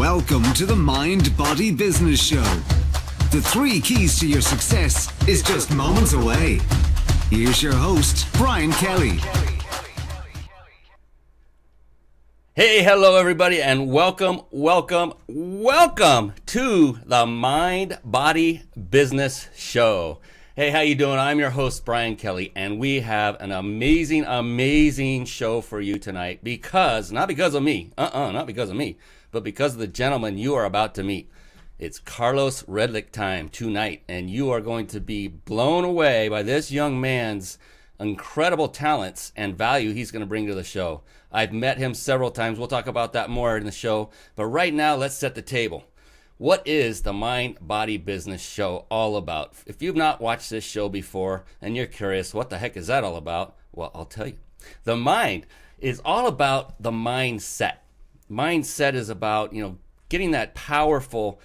Welcome to the Mind Body Business Show. The 3 keys to your success is just moments away. Here's your host, Brian Kelly. Hey, hello everybody, and welcome to the Mind Body Business Show. Hey, how you doing? I'm your host, Brian Kelly, and we have an amazing show for you tonight not because of me, but because of the gentleman you are about to meet. It's Carlos Redlich time tonight, and you are going to be blown away by this young man's incredible talents and value he's going to bring to the show. I've met him several times. We'll talk about that more in the show, but right now, let's set the table. What is the Mind Body Business Show all about? If you've not watched this show before and you're curious, what the heck is that all about? Well, I'll tell you. The mind is all about the mindset. Mindset is about, getting that powerful,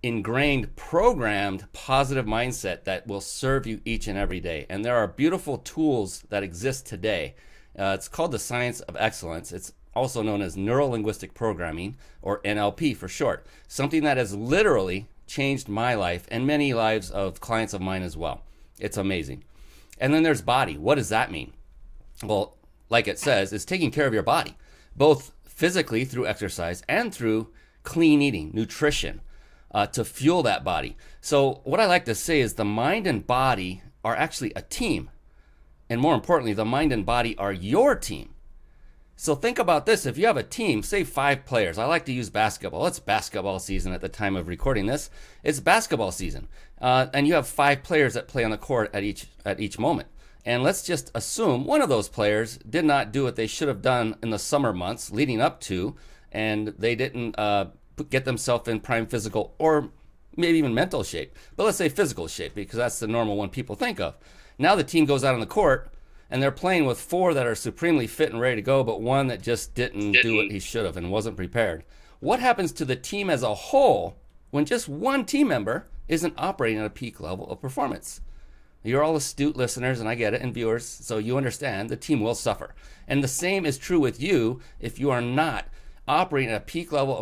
ingrained, programmed, positive mindset that will serve you each and every day. And there are beautiful tools that exist today. It's called the science of excellence. It's also known as neuro-linguistic programming, or NLP for short. Something that has literally changed my life and many lives of clients of mine as well. It's amazing. And then there's body. What does that mean? Well, like it says, it's taking care of your body, both physically through exercise and through clean eating, nutrition, to fuel that body. So what I like to say is the mind and body are actually a team. And more importantly, the mind and body are your team. So think about this. If you have a team, say 5 players, I like to use basketball. It's basketball season at the time of recording this. It's basketball season. And you have 5 players that play on the court at each moment. And let's just assume one of those players did not do what they should have done in the summer months leading up to, and they didn't get themselves in prime physical or maybe even mental shape. But let's say physical shape, because that's the normal one people think of. Now the team goes out on the court, and they're playing with 4 that are supremely fit and ready to go, but one that just didn't do what he should have and wasn't prepared. What happens to the team as a whole when just one team member isn't operating at a peak level of performance? You're all astute listeners, and I get it, and viewers, so you understand the team will suffer. And the same is true with you if you are not operating at a peak level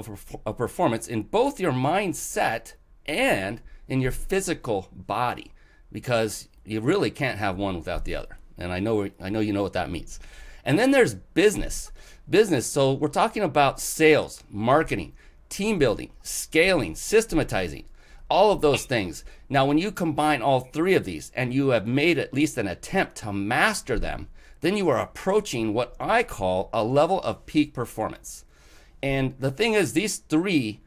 of performance in both your mindset and in your physical body, because you really can't have one without the other. And I know you know what that means. And then there's business. So we're talking about sales, marketing, team building, scaling, systematizing, all of those things. Now, when you combine all 3 of these and you have made at least an attempt to master them, then you are approaching what I call a level of peak performance. And the thing is, these 3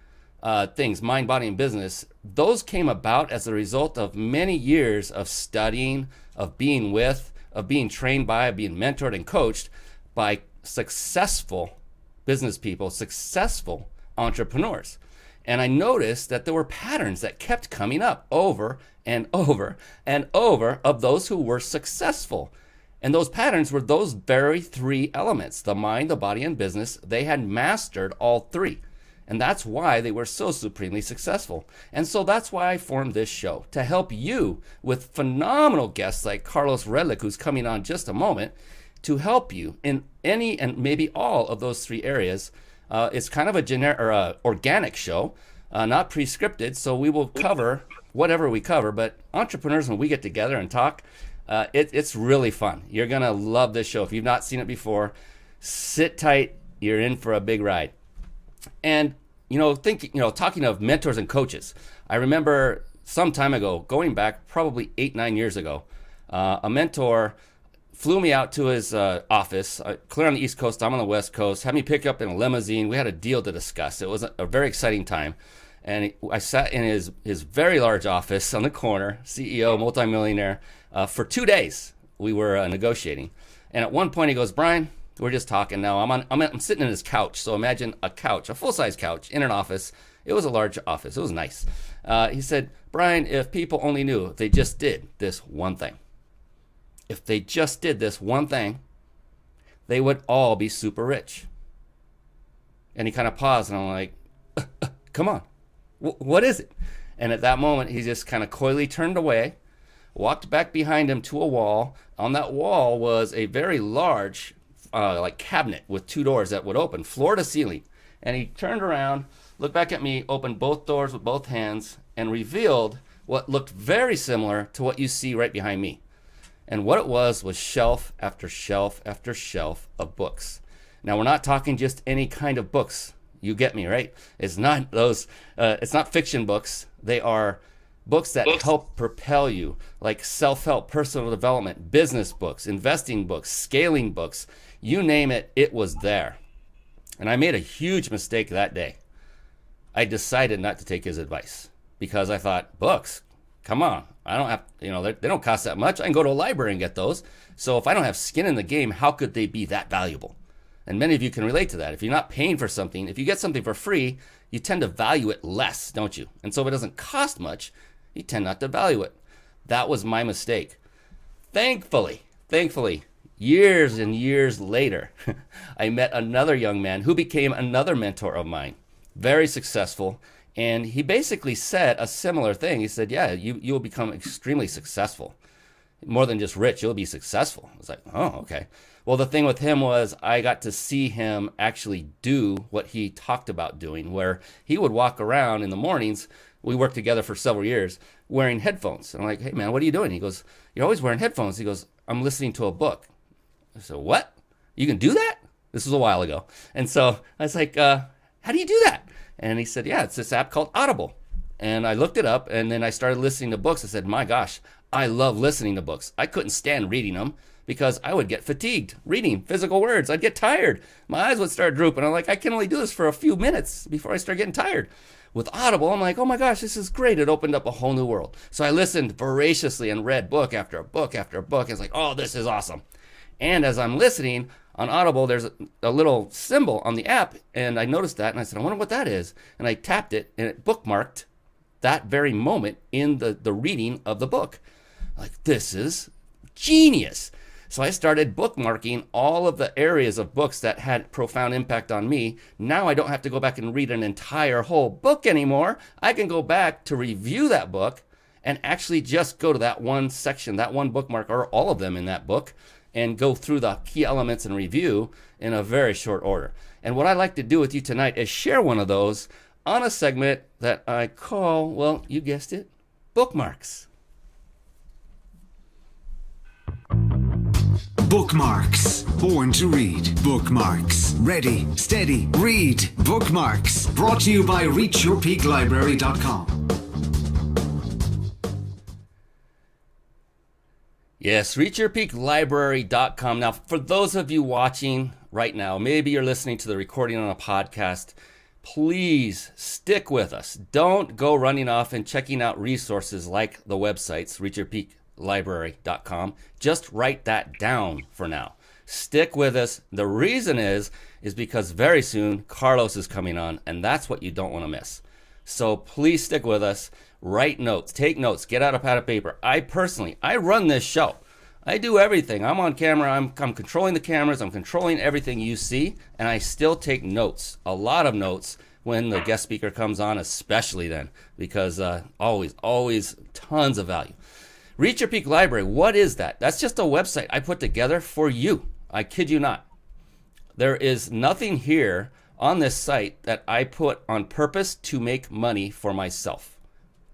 things, mind, body, and business, those came about as a result of many years of studying, of being with, of being trained by, of being mentored and coached by successful business people, successful entrepreneurs. And I noticed that there were patterns that kept coming up over and over and over of those who were successful. And those patterns were those very 3 elements, the mind, the body, and business. They had mastered all 3. And that's why they were so supremely successful. And so that's why I formed this show, to help you with phenomenal guests like Carlos Redlich, who's coming on just a moment, to help you in any and maybe all of those 3 areas. It's kind of a generic or organic show, not pre-scripted, so we will cover whatever we cover. But entrepreneurs, when we get together and talk, it's really fun. You're going to love this show. If you've not seen it before, sit tight. You're in for a big ride. And, talking of mentors and coaches, I remember some time ago, going back probably 8-9 years ago, a mentor flew me out to his office, clear on the East Coast, I'm on the West Coast, had me pick up in a limousine. We had a deal to discuss. It was a very exciting time. And I sat in his very large office on the corner, CEO, multimillionaire, for 2 days. We were negotiating. And at one point he goes, Brian, we're just talking now. I'm sitting in his couch. So imagine a couch, a full-size couch in an office. It was a large office. It was nice. He said, Brian, if people only knew if they just did this one thing, if they just did this one thing, they would all be super rich. And he kind of paused, and I'm like, come on, what is it? And at that moment, he just kind of coyly turned away, walked back behind him to a wall. On that wall was a very large like cabinet with 2 doors that would open, floor to ceiling. And he turned around, looked back at me, opened both doors with both hands, and revealed what looked very similar to what you see right behind me. And what it was shelf after shelf after shelf of books. Now, we're not talking just any kind of books. You get me, right? It's not those, it's not fiction books. They are books that help propel you, like self-help, personal development, business books, investing books, scaling books. You name it, it was there. And I made a huge mistake that day. I decided not to take his advice because I thought, books, come on. I don't have, they don't cost that much. I can go to a library and get those. So if I don't have skin in the game, how could they be that valuable? And many of you can relate to that. If you're not paying for something, if you get something for free, you tend to value it less, don't you? And so if it doesn't cost much, you tend not to value it. That was my mistake. Thankfully, years and years later, I met another young man who became another mentor of mine, very successful. And he basically said a similar thing. He said, yeah, you will become extremely successful. More than just rich, you'll be successful. I was like, oh, okay. Well, the thing with him was I got to see him actually do what he talked about doing, where he would walk around in the mornings. We worked together for several years wearing headphones. And I'm like, hey, man, what are you doing? He goes, you're always wearing headphones. He goes, I'm listening to a book. I said, what? You can do that? This was a while ago. And so I was like, how do you do that? And he said, yeah, it's this app called Audible. And I looked it up, and then I started listening to books. I said, my gosh, I love listening to books. I couldn't stand reading them because I would get fatigued reading physical words. I'd get tired. My eyes would start drooping. I'm like, I can only do this for a few minutes before I start getting tired. With Audible, I'm like, oh my gosh, this is great. It opened up a whole new world. So I listened voraciously and read book after book after book. It's like, oh, this is awesome. And as I'm listening on Audible, there's a little symbol on the app, and I noticed that, and I said, I wonder what that is. And I tapped it, and it bookmarked that very moment in the reading of the book. Like, this is genius. So I started bookmarking all of the areas of books that had profound impact on me. Now I don't have to go back and read an entire whole book anymore. I can go back to review that book and actually just go to that one section, that one bookmark, or all of them in that book, and go through the key elements and review in a very short order. And what I'd like to do with you tonight is share one of those on a segment that I call, well, you guessed it, bookmarks. Bookmarks. Born to read. Bookmarks. Ready, steady, read. Bookmarks. Brought to you by reachyourpeaklibrary.com. Yes, reachyourpeaklibrary.com. Now, for those of you watching right now, maybe you're listening to the recording on a podcast, please stick with us. Don't go running off and checking out resources like the websites, reachyourpeaklibrary.com. Just write that down for now. Stick with us. The reason is because very soon Carlos is coming on, and that's what you don't want to miss. So please stick with us. Write notes, take notes, get out a pad of paper. I run this show. I do everything. I'm on camera. I'm controlling the cameras. I'm controlling everything you see, and I still take notes, a lot of notes when the guest speaker comes on, especially then, because always tons of value. Reach Your Peak Library, what is that? That's just a website I put together for you. I kid you not. There is nothing here on this site that I put on purpose to make money for myself.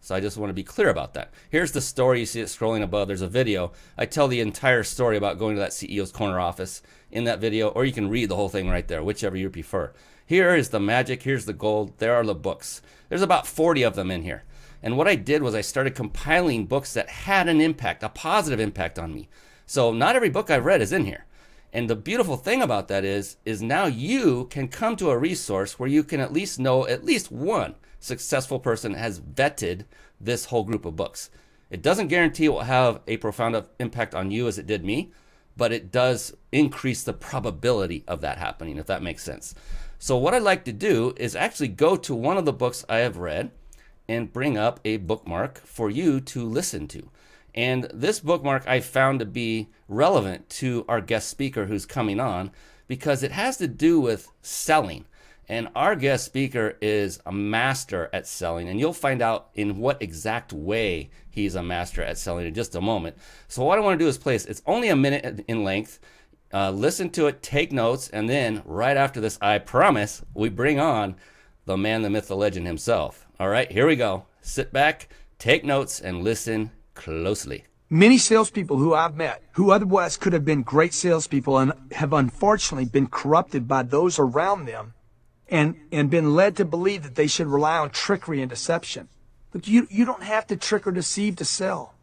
So I just want to be clear about that. Here's the story. You see it scrolling above. There's a video. I tell the entire story about going to that CEO's corner office in that video, or you can read the whole thing right there, whichever you prefer. Here is the magic. Here's the gold. There are the books. There's about 40 of them in here. And what I did was I started compiling books that had an impact, a positive impact on me. So not every book I've read is in here. And the beautiful thing about that is now you can come to a resource where you can at least know at least one successful person has vetted this whole group of books. It doesn't guarantee it will have a profound impact on you as it did me, but it does increase the probability of that happening, if that makes sense. So what I'd like to do is actually go to one of the books I have read and bring up a bookmark for you to listen to. And this bookmark I found to be relevant to our guest speaker who's coming on because it has to do with selling. And our guest speaker is a master at selling, and you'll find out in what exact way he's a master at selling in just a moment. So what I want to do is play this. It's only a minute in length. Listen to it, take notes, and then right after this, I promise, we bring on the man, the myth, the legend himself. All right, here we go. Sit back, take notes, and listen closely. Many salespeople who I've met, who otherwise could have been great salespeople and have unfortunately been corrupted by those around them and been led to believe that they should rely on trickery and deception. Look, you don't have to trick or deceive to sell.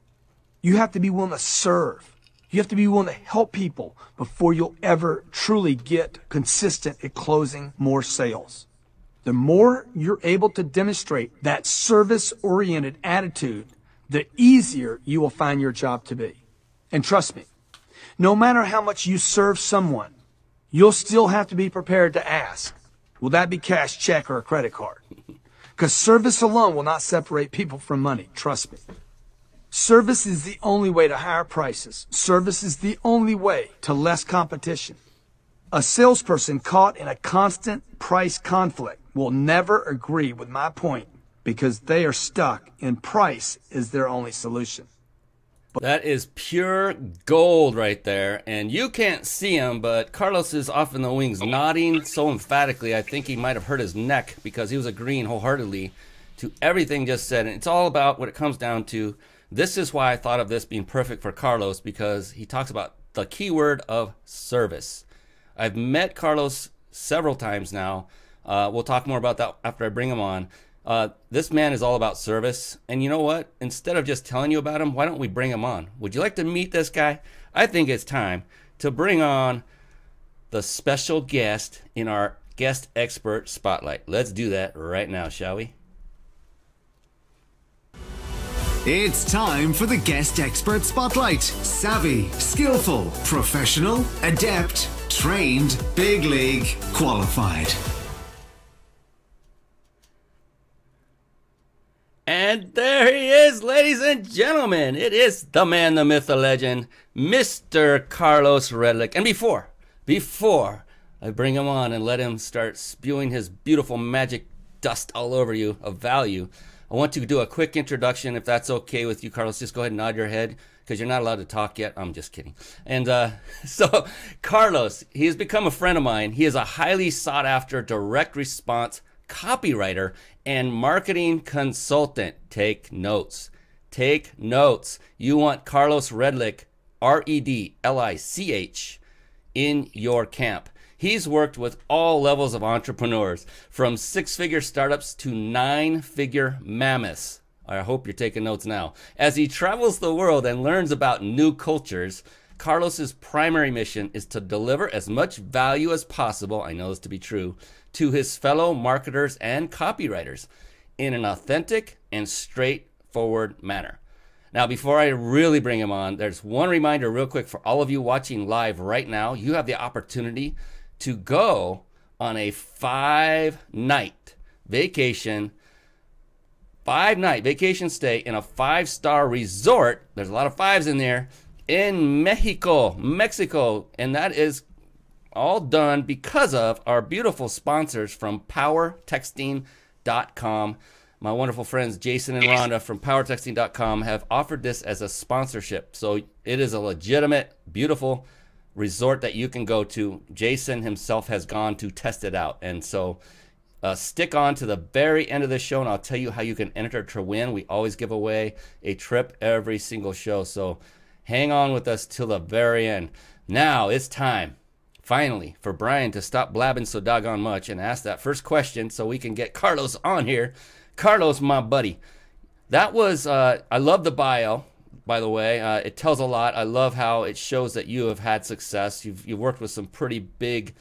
You have to be willing to serve. You have to be willing to help people before you'll ever truly get consistent at closing more sales. The more you're able to demonstrate that service-oriented attitude, the easier you will find your job to be. And trust me, no matter how much you serve someone, you'll still have to be prepared to ask, will that be cash, check, or a credit card? Because service alone will not separate people from money. Trust me. Service is the only way to higher prices. Service is the only way to less competition. A salesperson caught in a constant price conflict will never agree with my point because they are stuck and price is their only solution. That is pure gold right there. And you can't see him, but Carlos is off in the wings nodding so emphatically, I think he might have hurt his neck because he was agreeing wholeheartedly to everything just said. And it's all about what it comes down to. This is why I thought of this being perfect for Carlos, because he talks about the key word of service. I've met Carlos several times now. We'll talk more about that after I bring him on. This man is all about service. And you know what? Instead of just telling you about him, why don't we bring him on? Would you like to meet this guy? I think it's time to bring on the special guest in our guest expert spotlight. Let's do that right now, shall we? It's time for the guest expert spotlight. Savvy, skillful, professional, adept, trained, big league, qualified. And there he is, ladies and gentlemen. It is the man, the myth, the legend, Mr. Carlos Redlich. And before I bring him on and let him start spewing his beautiful magic dust all over you of value, I want to do a quick introduction, if that's okay with you, Carlos. Just go ahead and nod your head, because you're not allowed to talk yet. I'm just kidding. And so, Carlos, he has become a friend of mine. He is a highly sought-after direct response copywriter and marketing consultant. Take notes. Take notes. You want Carlos Redlich, Redlich, in your camp. He's worked with all levels of entrepreneurs, from six-figure startups to nine-figure mammoths. I hope you're taking notes now. As he travels the world and learns about new cultures, Carlos's primary mission is to deliver as much value as possible, I know this to be true, to his fellow marketers and copywriters in an authentic and straightforward manner. Now, before I really bring him on, there's one reminder real quick for all of you watching live right now. You have the opportunity to go on a 5-night vacation, 5-night vacation stay in a 5-star resort. There's a lot of fives in there in Mexico. And that is all done because of our beautiful sponsors from powertexting.com. My wonderful friends Jason and Rhonda from powertexting.com have offered this as a sponsorship. So it is a legitimate, beautiful resort that you can go to. Jason himself has gone to test it out. And so stick on to the very end of the show and I'll tell you how you can enter to win. We always give away a trip every single show. So hang on with us till the very end. Now it's time, finally, for Brian to stop blabbing so doggone much and ask that first question so we can get Carlos on here. Carlos, my buddy, that was, I love the bio, by the way. It tells a lot. I love how it shows that you have had success. You've worked with some pretty big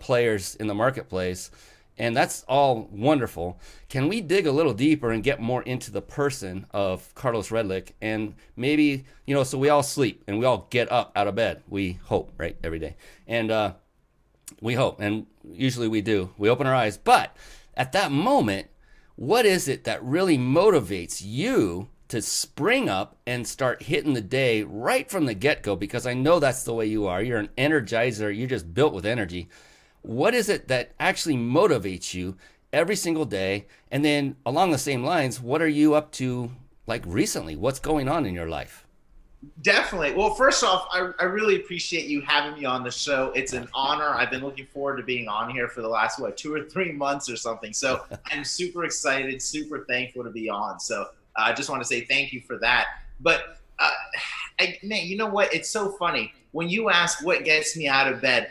players in the marketplace, and that's all wonderful. Can we dig a little deeper and get more into the person of Carlos Redlich? And maybe, you know, so we all sleep and we all get up out of bed. We hope, right, every day. And we hope, and usually we do. We open our eyes. But at that moment, what is it that really motivates you to spring up and start hitting the day right from the get-go? Because I know that's the way you are. You're an energizer. You're just built with energy. What is it that actually motivates you every single day? And then along the same lines, what are you up to like recently? What's going on in your life? Definitely. Well, first off, I really appreciate you having me on the show. It's an honor. I've been looking forward to being on here for the last, 2 or 3 months or something. So I'm super excited, super thankful to be on. So I just want to say thank you for that. But man, you know what? It's so funny. When you ask what gets me out of bed,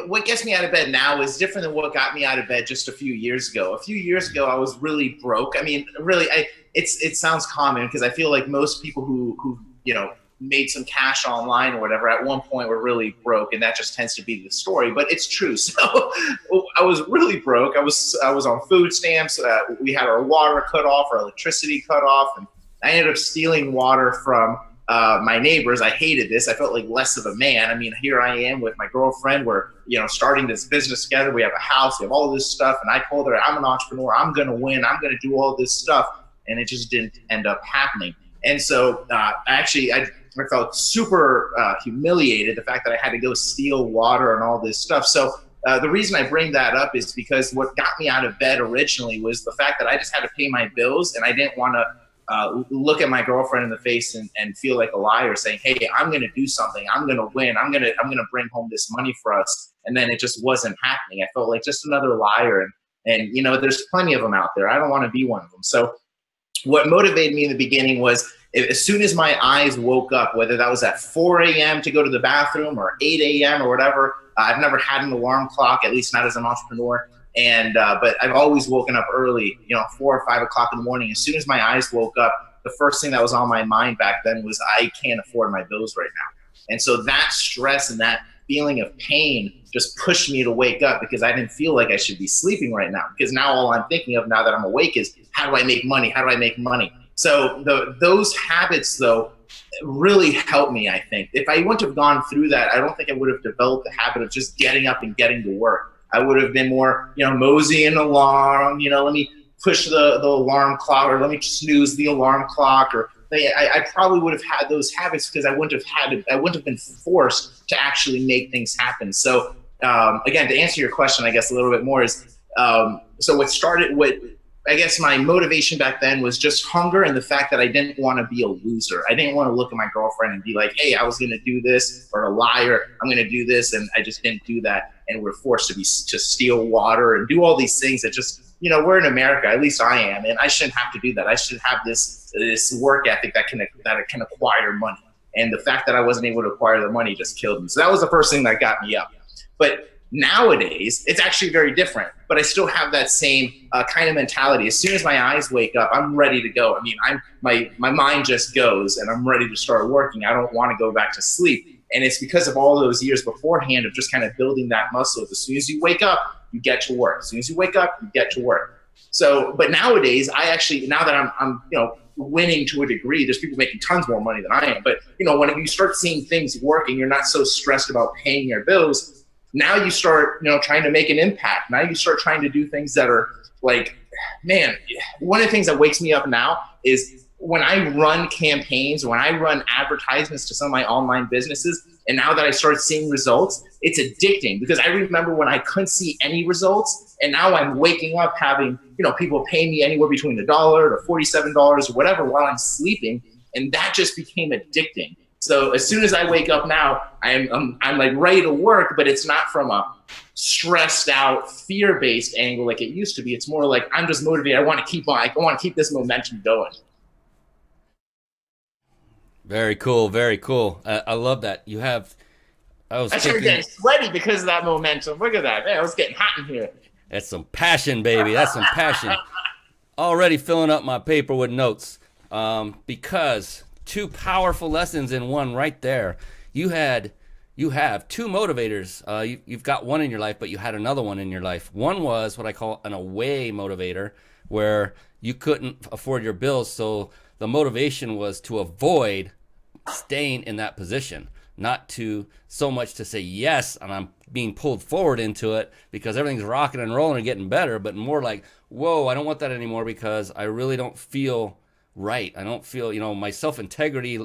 what gets me out of bed now is different than what got me out of bed just a few years ago. A few years ago, I was really broke. I mean, really, it sounds common because I feel like most people who made some cash online or whatever at one point were really broke, and that just tends to be the story, but it's true. So I was really broke. I was on food stamps. We had our water cut off, our electricity cut off, and I ended up stealing water from my neighbors. I hated this. I felt like less of a man. I mean, here I am with my girlfriend. We're starting this business together. We have a house. We have all this stuff, and I told her I'm an entrepreneur. I'm going to win. I'm going to do all this stuff, and it just didn't end up happening. And so I felt super humiliated, the fact that I had to go steal water and all this stuff. So the reason I bring that up is because what got me out of bed originally was the fact that I just had to pay my bills, and I didn't want to look at my girlfriend in the face and feel like a liar saying, hey, I'm going to do something. I'm going to win. I'm going to bring home this money for us. And then it just wasn't happening. I felt like just another liar. And there's plenty of them out there. I don't want to be one of them. So what motivated me in the beginning was, as soon as my eyes woke up, whether that was at 4 a.m. to go to the bathroom or 8 a.m. or whatever, I've never had an alarm clock, at least not as an entrepreneur. And but I've always woken up early, 4 or 5 o'clock in the morning. As soon as my eyes woke up, the first thing that was on my mind back then was I can't afford my bills right now. And so that stress and that feeling of pain just pushed me to wake up, because I didn't feel like I should be sleeping right now. Because now all I'm thinking of now that I'm awake is, how do I make money? How do I make money? So those habits, though, really helped me, I think. If I wouldn't have gone through that, I don't think I would have developed the habit of just getting up and getting to work. I would have been more, moseying along, let me push the alarm clock, or let me snooze the alarm clock, or I probably would have had those habits because I wouldn't have been forced to actually make things happen. So again, to answer your question, I guess a little bit more is, I guess my motivation back then was just hunger and the fact that I didn't want to be a loser. I didn't want to look at my girlfriend and be like, hey, I was going to do this, or a liar, I'm going to do this, and I just didn't do that. And we're forced to steal water and do all these things that just, we're in America, at least I am, and I shouldn't have to do that. I should have this work ethic that can acquire money. And the fact that I wasn't able to acquire the money just killed me. So that was the first thing that got me up. But nowadays, it's actually very different, but I still have that same kind of mentality. As soon as my eyes wake up, I'm ready to go. I mean, my mind just goes, and I'm ready to start working. I don't want to go back to sleep. And it's because of all those years beforehand of just kind of building that muscle. As soon as you wake up, you get to work. As soon as you wake up, you get to work. So, but nowadays, now that I'm winning to a degree, there's people making tons more money than I am. But, when you start seeing things working, you're not so stressed about paying your bills. Now you start, trying to make an impact. Now you start trying to do things that are like, man, one of the things that wakes me up now is when I run campaigns, when I run advertisements to some of my online businesses, and now that I start seeing results, it's addicting, because I remember when I couldn't see any results, and now I'm waking up having, people pay me anywhere between $1 to $47 or whatever while I'm sleeping, and that just became addicting. So as soon as I wake up now, I'm like ready to work, but it's not from a stressed out, fear-based angle like it used to be. It's more like I'm just motivated. I want to keep this momentum going. Very cool, very cool. I love that. I started getting sweaty because of that momentum. Look at that, man. I was getting hot in here. That's some passion, baby. That's some passion. Already filling up my paper with notes, because 2 powerful lessons in one right there. You have 2 motivators. You've got one in your life, but you had another one in your life. One was what I call an away motivator, where you couldn't afford your bills, so the motivation was to avoid staying in that position, not to so much to say yes, and I'm being pulled forward into it because everything's rocking and rolling and getting better, but more like, whoa, I don't want that anymore because I really don't feel right. I don't feel, my self-integrity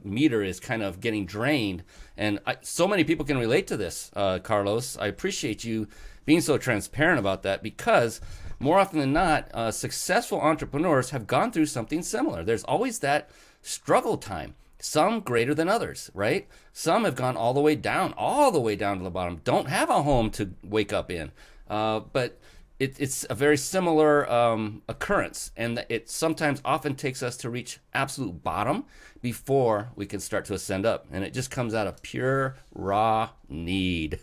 meter is kind of getting drained. And so many people can relate to this, Carlos. I appreciate you being so transparent about that, because more often than not, successful entrepreneurs have gone through something similar. There's always that struggle time. some greater than others, right? Some have gone all the way down to the bottom, don't have a home to wake up in. But it's a very similar occurrence, and it sometimes often takes us to reach absolute bottom before we can start to ascend up, and it just comes out of pure raw need.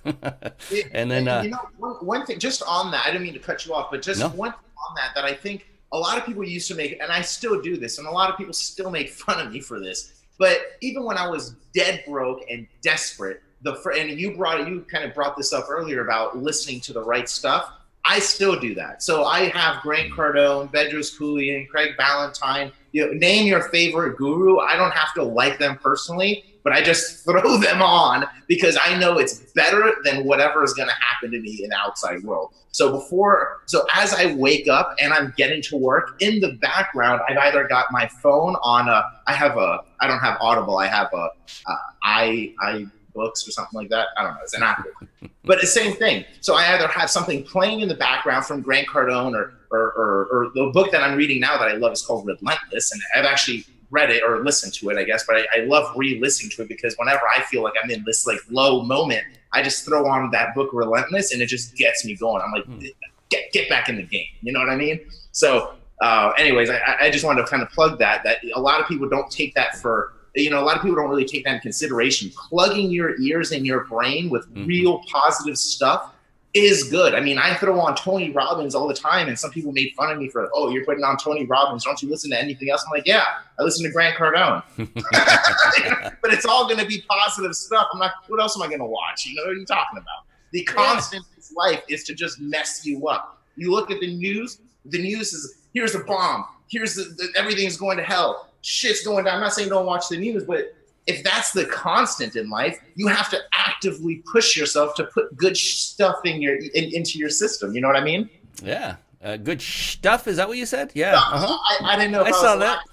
And then one thing just on that, I didn't mean to cut you off, but just one thing on that I think a lot of people used to make, and I still do this, and a lot of people still make fun of me for this, but even when I was dead broke and desperate, and you kind of brought this up earlier about listening to the right stuff, I still do that. So I have Grant Cardone, Bedros Keuilian, Craig Ballantyne, name your favorite guru. I don't have to like them personally, but I just throw them on because I know it's better than whatever is going to happen to me in the outside world. So as I wake up and I'm getting to work, in the background, I've either got my phone on I don't have Audible. I have books or something like that. I don't know. It's an Apple. But the same thing. So I either have something playing in the background from Grant Cardone or the book that I'm reading now that I love is called Relentless. And I've actually read it or listened to it, I guess. But I love re-listening to it because whenever I feel like I'm in this like low moment, I just throw on that book Relentless and it just gets me going. I'm like, get back in the game. You know what I mean? So anyways, I just wanted to kind of plug that a lot of people don't take that for, a lot of people don't really take that in consideration. Plugging your ears and your brain with real positive stuff is good. I mean, I throw on Tony Robbins all the time, and some people made fun of me for, oh, you're putting on Tony Robbins. Don't you listen to anything else? I'm like, yeah, I listen to Grant Cardone. But it's all going to be positive stuff. I'm like, what else am I going to watch? What are you talking about? The constant in life is to just mess you up. You look at the news is, here's a bomb. Here's everything's going to hell. Shit's going down. I'm not saying don't watch the news, but if that's the constant in life, you have to actively push yourself to put good stuff into your system. You know what I mean? Yeah. Good stuff. Is that what you said? Yeah. I didn't know if I saw that.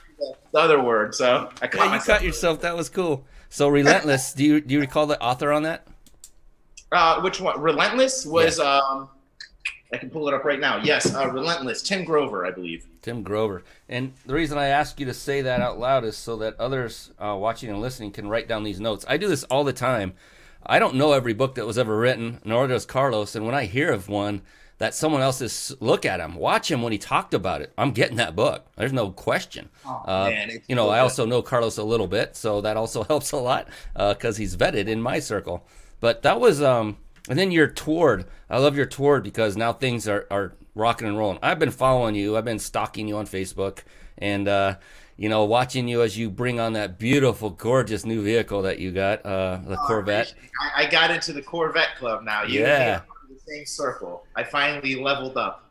The other word, so I caught you cut yourself. That was cool. So Relentless. do you recall the author on that? Which one? Relentless was. I can pull it up right now. Yes, Relentless. Tim Grover, I believe. Tim Grover. And the reason I ask you to say that out loud is so that others watching and listening can write down these notes. I do this all the time. I don't know every book that was ever written, nor does Carlos. And when I hear of one that someone else is, look at him, watch him when he talked about it, I'm getting that book. There's no question. Man, I also know Carlos a little bit, so that also helps a lot because he's vetted in my circle. But that was... And then your Toward. I love your Toward because now things are rocking and rolling. I've been following you. I've been stalking you on Facebook and, watching you as you bring on that beautiful, gorgeous new vehicle that you got, the Corvette. I got into the Corvette club now. Yeah. The same circle. I finally leveled up.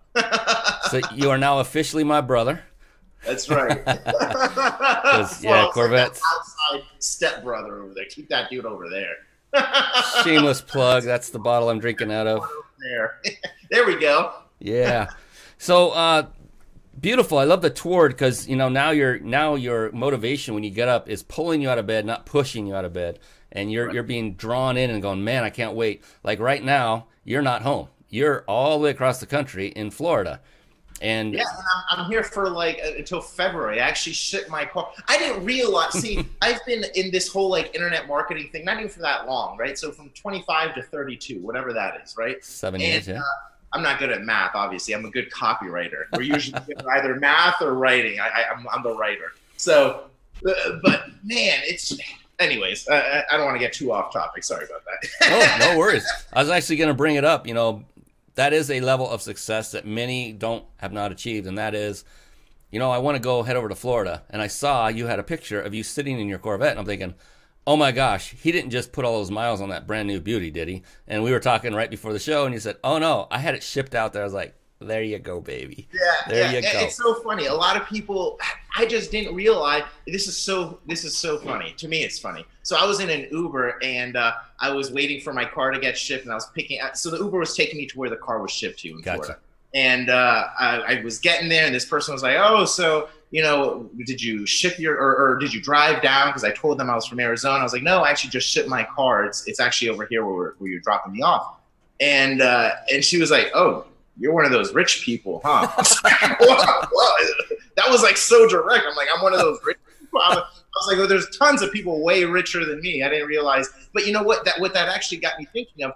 So you are now officially my brother. That's right. Corvettes. Outside stepbrother over there. Keep that dude over there. Shameless plug. That's the bottle I'm drinking out of. There we go. Yeah. So beautiful. I love the Toward because now your motivation when you get up is pulling you out of bed, not pushing you out of bed, and you're being drawn in and going, man, I can't wait. Like right now, you're not home. You're all the way across the country in Florida. And yeah, and I'm here for until February. I actually shipped my car. I didn't realize. See, I've been in this whole internet marketing thing, not even for that long, right? So from 25 to 32, whatever that is, right? 7 years, yeah. I'm not good at math, obviously. I'm a good copywriter. We're usually good at either math or writing. I'm the writer. So, but man, anyways, I don't want to get too off topic. Sorry about that. No worries. I was actually going to bring it up. That is a level of success that many have not achieved, and that is, I want to head over to Florida, and I saw you had a picture of you sitting in your Corvette, and I'm thinking, oh my gosh, he didn't just put all those miles on that brand new beauty, did he? And we were talking right before the show, and you said, oh no, I had it shipped out there. I was like, there you go, baby. Yeah, there you go. It's so funny. A lot of people, I just didn't realize this is so funny. To me, it's funny. So I was in an Uber and I was waiting for my car to get shipped, and I was so the Uber was taking me to where the car was shipped to in Florida. And I was getting there, and this person was like, oh, so did you ship or did you drive down? Because I told them I was from Arizona. I was like, no, I actually just shipped my car. It's actually over here where you're dropping me off. And she was like, oh, you're one of those rich people, huh? Whoa. That was so direct. I'm like, I'm one of those rich people. I was like, oh, there's tons of people way richer than me. I didn't realize. But you know what? That actually got me thinking of.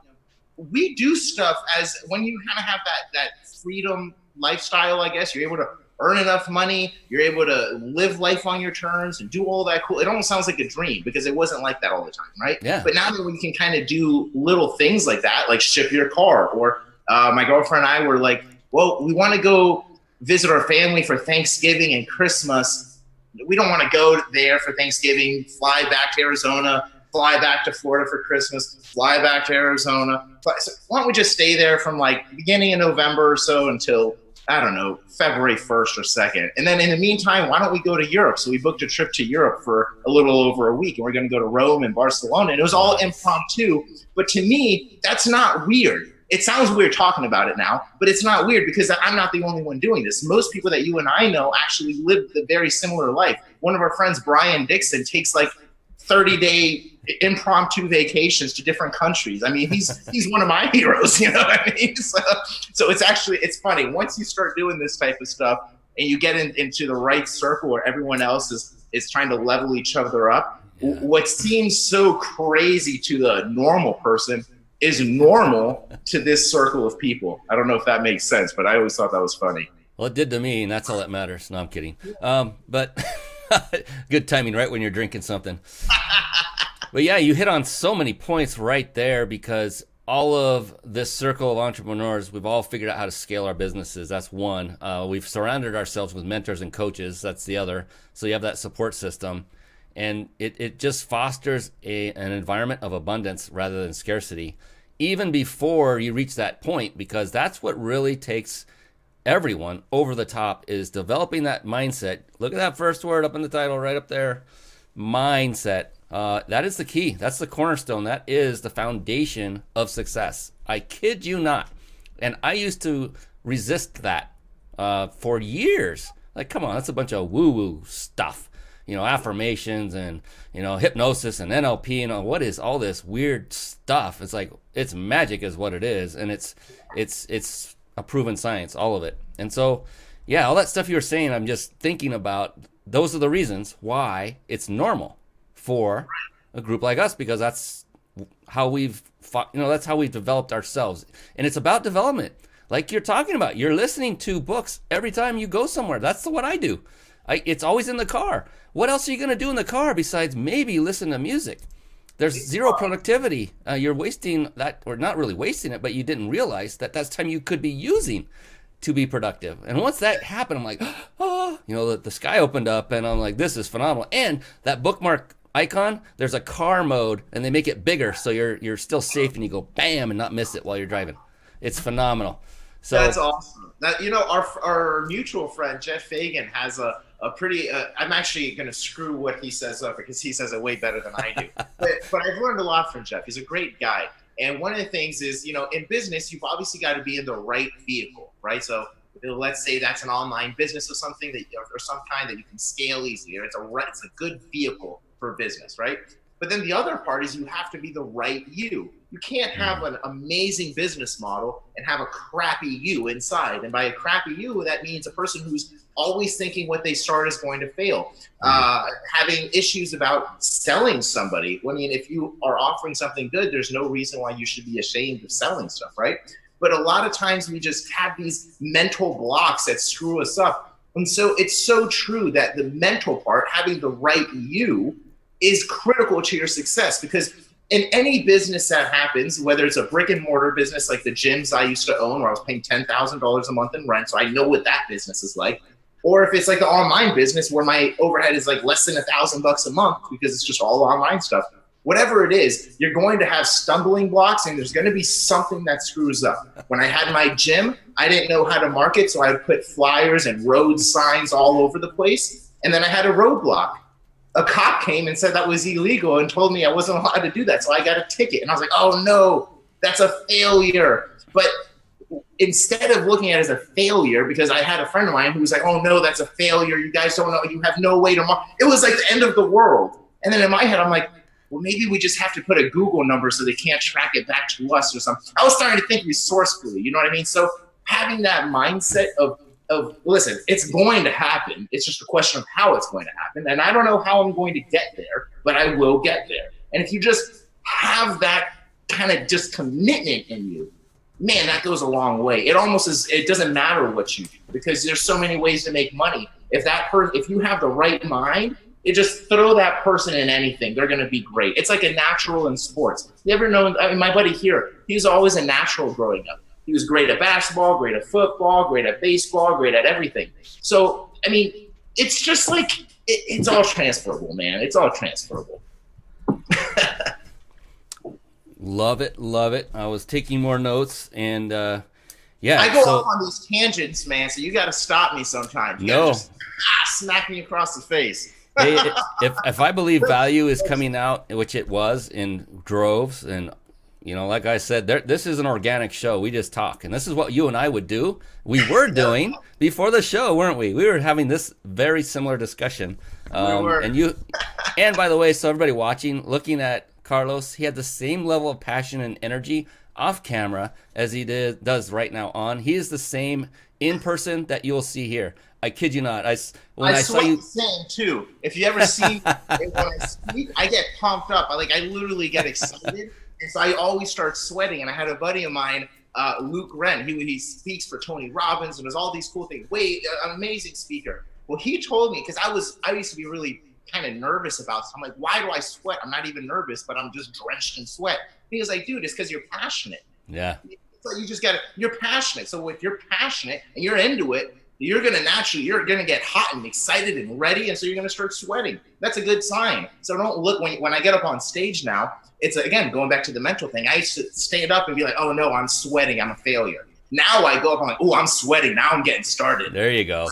We do stuff as when you kind of have that freedom lifestyle, I guess. You're able to earn enough money. You're able to live life on your terms and do all that cool. It almost sounds like a dream because it wasn't like that all the time, right? Yeah. But now that we can kind of do little things like that, like ship your car, or my girlfriend and I were like, well, we want to go visit our family for Thanksgiving and Christmas. We don't want to go there for Thanksgiving, fly back to Arizona, fly back to Florida for Christmas, fly back to Arizona. So why don't we just stay there from like beginning of November or so until, I don't know, February 1st or 2nd. And then in the meantime, why don't we go to Europe? So we booked a trip to Europe for a little over a week, and we're going to go to Rome and Barcelona. And it was all impromptu. But to me, that's not weird. It sounds weird talking about it now, but it's not weird because I'm not the only one doing this. Most people that you and I know actually live a very similar life. One of our friends, Brian Dixon, takes like 30-day impromptu vacations to different countries. I mean, he's one of my heroes, you know what I mean? So it's funny. Once you start doing this type of stuff and you get into the right circle where everyone else is trying to level each other up, what seems so crazy to the normal person is normal to this circle of people. I don't know if that makes sense, but I always thought that was funny. Well, it did to me, and that's all that matters. No, I'm kidding. But good timing, right, when you're drinking something. But yeah, you hit on so many points right there, because all of this circle of entrepreneurs, we've all figured out how to scale our businesses. That's one. We've surrounded ourselves with mentors and coaches. That's the other. So you have that support system. And it just fosters an environment of abundance rather than scarcity, even before you reach that point, because that's what really takes everyone over the top, is developing that mindset. Look at that first word up in the title right up there, mindset. That is the key. That's the cornerstone. That is the foundation of success. I kid you not. And I used to resist that for years. Like, come on, that's a bunch of woo-woo stuff. You know, affirmations and, you know, hypnosis and NLP and what is all this weird stuff? It's like, it's magic is what it is. And it's a proven science, all of it. And so, yeah, all that stuff you were saying, I'm just thinking about, those are the reasons why it's normal for a group like us, because that's how we've that's how we've developed ourselves. And it's about development. Like you're talking about, you're listening to books every time you go somewhere. That's what I do. It's always in the car. What else are you going to do in the car besides maybe listen to music? There's zero productivity. You're wasting that, or not really wasting it, but you didn't realize that that's time you could be using to be productive. And once that happened, I'm like, oh, you know, the sky opened up, and I'm like, this is phenomenal. And that bookmark icon, there's a car mode, and they make it bigger, so you're still safe, and you go bam and not miss it while you're driving. It's phenomenal. So that's awesome. That, you know, our mutual friend Jeff Fagan has a pretty. I'm actually going to screw what he says up because he says it way better than I do. but I've learned a lot from Jeff. He's a great guy. And one of the things is, you know, in business, you've obviously got to be in the right vehicle, right? So let's say that's an online business or something that, or some kind that you can scale easily. It's a good vehicle for business, right? But then the other part is you have to be the right you. You can't have an amazing business model and have a crappy you inside. And by a crappy you, that means a person who's always thinking what they start is going to fail. Having issues about selling somebody. I mean, if you are offering something good, there's no reason why you should be ashamed of selling stuff, right? But a lot of times we just have these mental blocks that screw us up. And so it's so true that the mental part, having the right you, is critical to your success, because in any business that happens, whether it's a brick and mortar business like the gyms I used to own where I was paying $10,000 a month in rent, so I know what that business is like, or if it's like the online business where my overhead is like less than $1,000 a month because it's just all online stuff, whatever it is, you're going to have stumbling blocks and there's going to be something that screws up. When I had my gym, I didn't know how to market, so I would put flyers and road signs all over the place, and then I had a roadblock. A cop came and said that was illegal and told me I wasn't allowed to do that. So I got a ticket, and I was like, oh no, that's a failure. But instead of looking at it as a failure, because I had a friend of mine who was like, oh no, that's a failure. You guys don't know, you have no way to mark. It was like the end of the world. And then in my head, I'm like, well, maybe we just have to put a Google number so they can't track it back to us or something. I was starting to think resourcefully, you know what I mean? So having that mindset of listen, it's going to happen. It's just a question of how it's going to happen. And I don't know how I'm going to get there, but I will get there. And if you just have that kind of just commitment in you, man, that goes a long way. It almost is, it doesn't matter what you do because there's so many ways to make money. If you have the right mind, you just throw that person in anything. They're going to be great. It's like a natural in sports. You ever know, I mean, my buddy here, he was always a natural growing up. He was great at basketball, great at football, great at baseball, great at everything. So, I mean, it's just like, it's all transferable, man. It's all transferable. Love it, love it. I was taking more notes, and yeah. I go off on these tangents, man, so you got to stop me sometimes. You no. Just, smack me across the face. Hey, if I believe value is coming out, which it was in droves, and you know, like I said, this is an organic show. We just talk, and this is what you and I would do. We were doing before the show, weren't we? We were having this very similar discussion. We were. And by the way, so everybody watching, looking at Carlos, he had the same level of passion and energy off camera as he does right now on. He is the same in person that you'll see here. I kid you not. I saw you the same too. If you ever see when I speak, I get pumped up. I literally get excited, and so I always start sweating. And I had a buddy of mine, Luke Wren. He speaks for Tony Robbins and does all these cool things. An amazing speaker. Well, he told me because I used to be really kind of nervous about stuff. I'm like, why do I sweat? I'm not even nervous, but I'm just drenched in sweat. He was like, dude, it's because you're passionate. Yeah. So you just you're passionate. So if you're passionate and you're into it, you're going to get hot and excited and ready. And so you're going to start sweating. That's a good sign. So don't look when I get up on stage now, it's again, going back to the mental thing. I used to stand up and be like, oh no, I'm sweating. I'm a failure. Now I go up, I'm like, oh, I'm sweating. Now I'm getting started. There you go.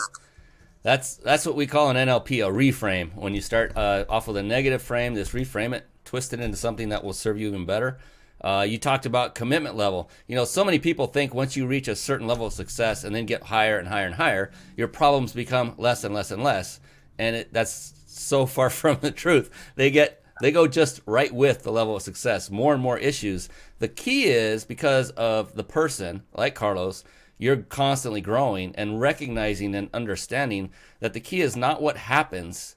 That's what we call an NLP, a reframe. When you start off with a negative frame, just reframe it, twist it into something that will serve you even better. You talked about commitment level. You know, so many people think once you reach a certain level of success and then get higher and higher and higher, your problems become less and less and less. And that's so far from the truth. They go just right with the level of success, more and more issues. The key is because of the person, like Carlos, you're constantly growing and recognizing and understanding that the key is not what happens,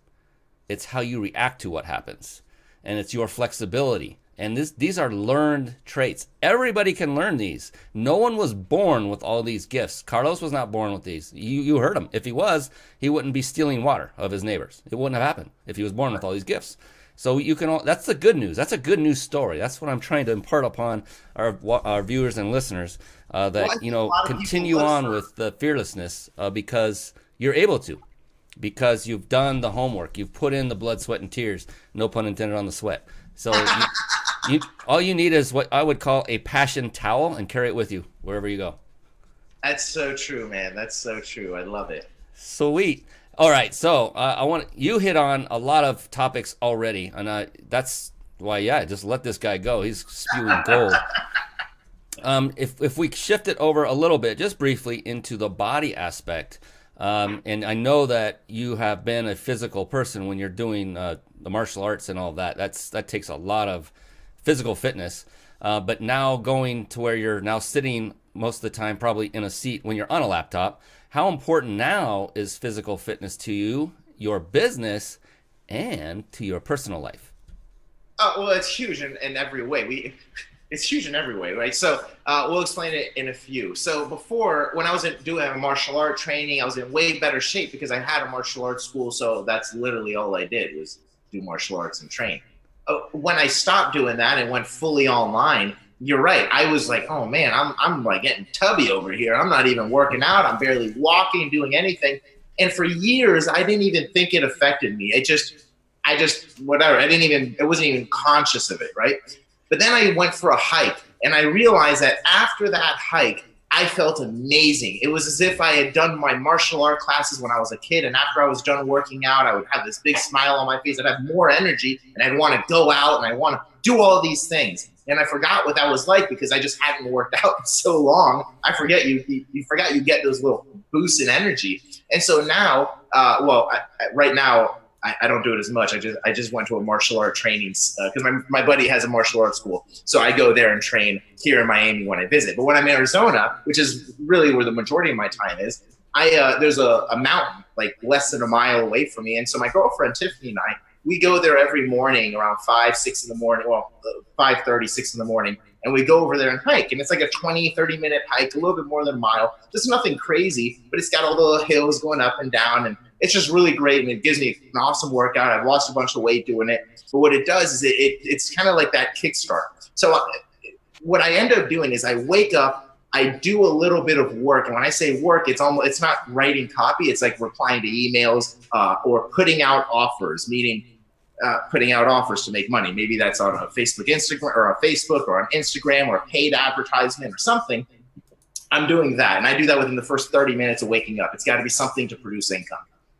it's how you react to what happens. And it's your flexibility. And these are learned traits. Everybody can learn these. No one was born with all these gifts. Carlos was not born with these. You heard him. If he was, he wouldn't be stealing water of his neighbors. It wouldn't have happened if he was born with all these gifts. So you can. That's the good news. That's a good news story. That's what I'm trying to impart upon our viewers and listeners. Continue on with the fearlessness because you're able to, because you've done the homework. You've put in the blood, sweat, and tears. No pun intended on the sweat. So all you need is what I would call a passion towel and carry it with you wherever you go. That's so true, man. That's so true. I love it. Sweet. All right. So you hit on a lot of topics already, and that's why, just let this guy go. He's spewing gold. If we shift it over a little bit, just briefly into the body aspect, and I know that you have been a physical person when you're doing the martial arts and all that. That takes a lot of physical fitness. But now going to where you're now sitting most of the time, probably in a seat when you're on a laptop, how important now is physical fitness to you, your business, and to your personal life? Well, it's huge in every way. It's huge in every way, right? So we'll explain it in a few. So before, when I was doing a martial art training, I was in way better shape because I had a martial arts school. So that's literally all I did was do martial arts and train. When I stopped doing that and went fully online, you're right. I was like, oh man, I'm like getting tubby over here. I'm not even working out. I'm barely walking, doing anything. And for years, I didn't even think it affected me. I just whatever. It wasn't even conscious of it, right? But then I went for a hike, and I realized that after that hike, I felt amazing. It was as if I had done my martial art classes when I was a kid, and after I was done working out, I would have this big smile on my face. I'd have more energy, and I'd want to go out, and I want to do all these things. And I forgot what that was like because I just hadn't worked out in so long. I forget you forgot you get those little boosts in energy. And so now, right now, I don't do it as much. I just went to a martial art training because my buddy has a martial arts school. So I go there and train here in Miami when I visit. But when I'm in Arizona, which is really where the majority of my time is, there's a mountain like less than a mile away from me. And so my girlfriend, Tiffany, and we go there every morning around 5, 6 in the morning. Well, 5:30, 6 in the morning. And we go over there and hike. And it's like a 20, 30-minute hike, a little bit more than a mile. Just nothing crazy, but it's got all the little hills going up and down. And it's just really great. And it gives me an awesome workout. I've lost a bunch of weight doing it. But what it does is it's kind of like that kickstart. So what I end up doing is I wake up, I do a little bit of work. And when I say work, it's not writing copy. It's like replying to emails or putting out offers, meaning putting out offers to make money. Maybe that's on a Facebook, Instagram, or a Facebook, or on Instagram, or a paid advertisement or something. I'm doing that, and I do that within the first 30 minutes of waking up. It's got to be something to produce income.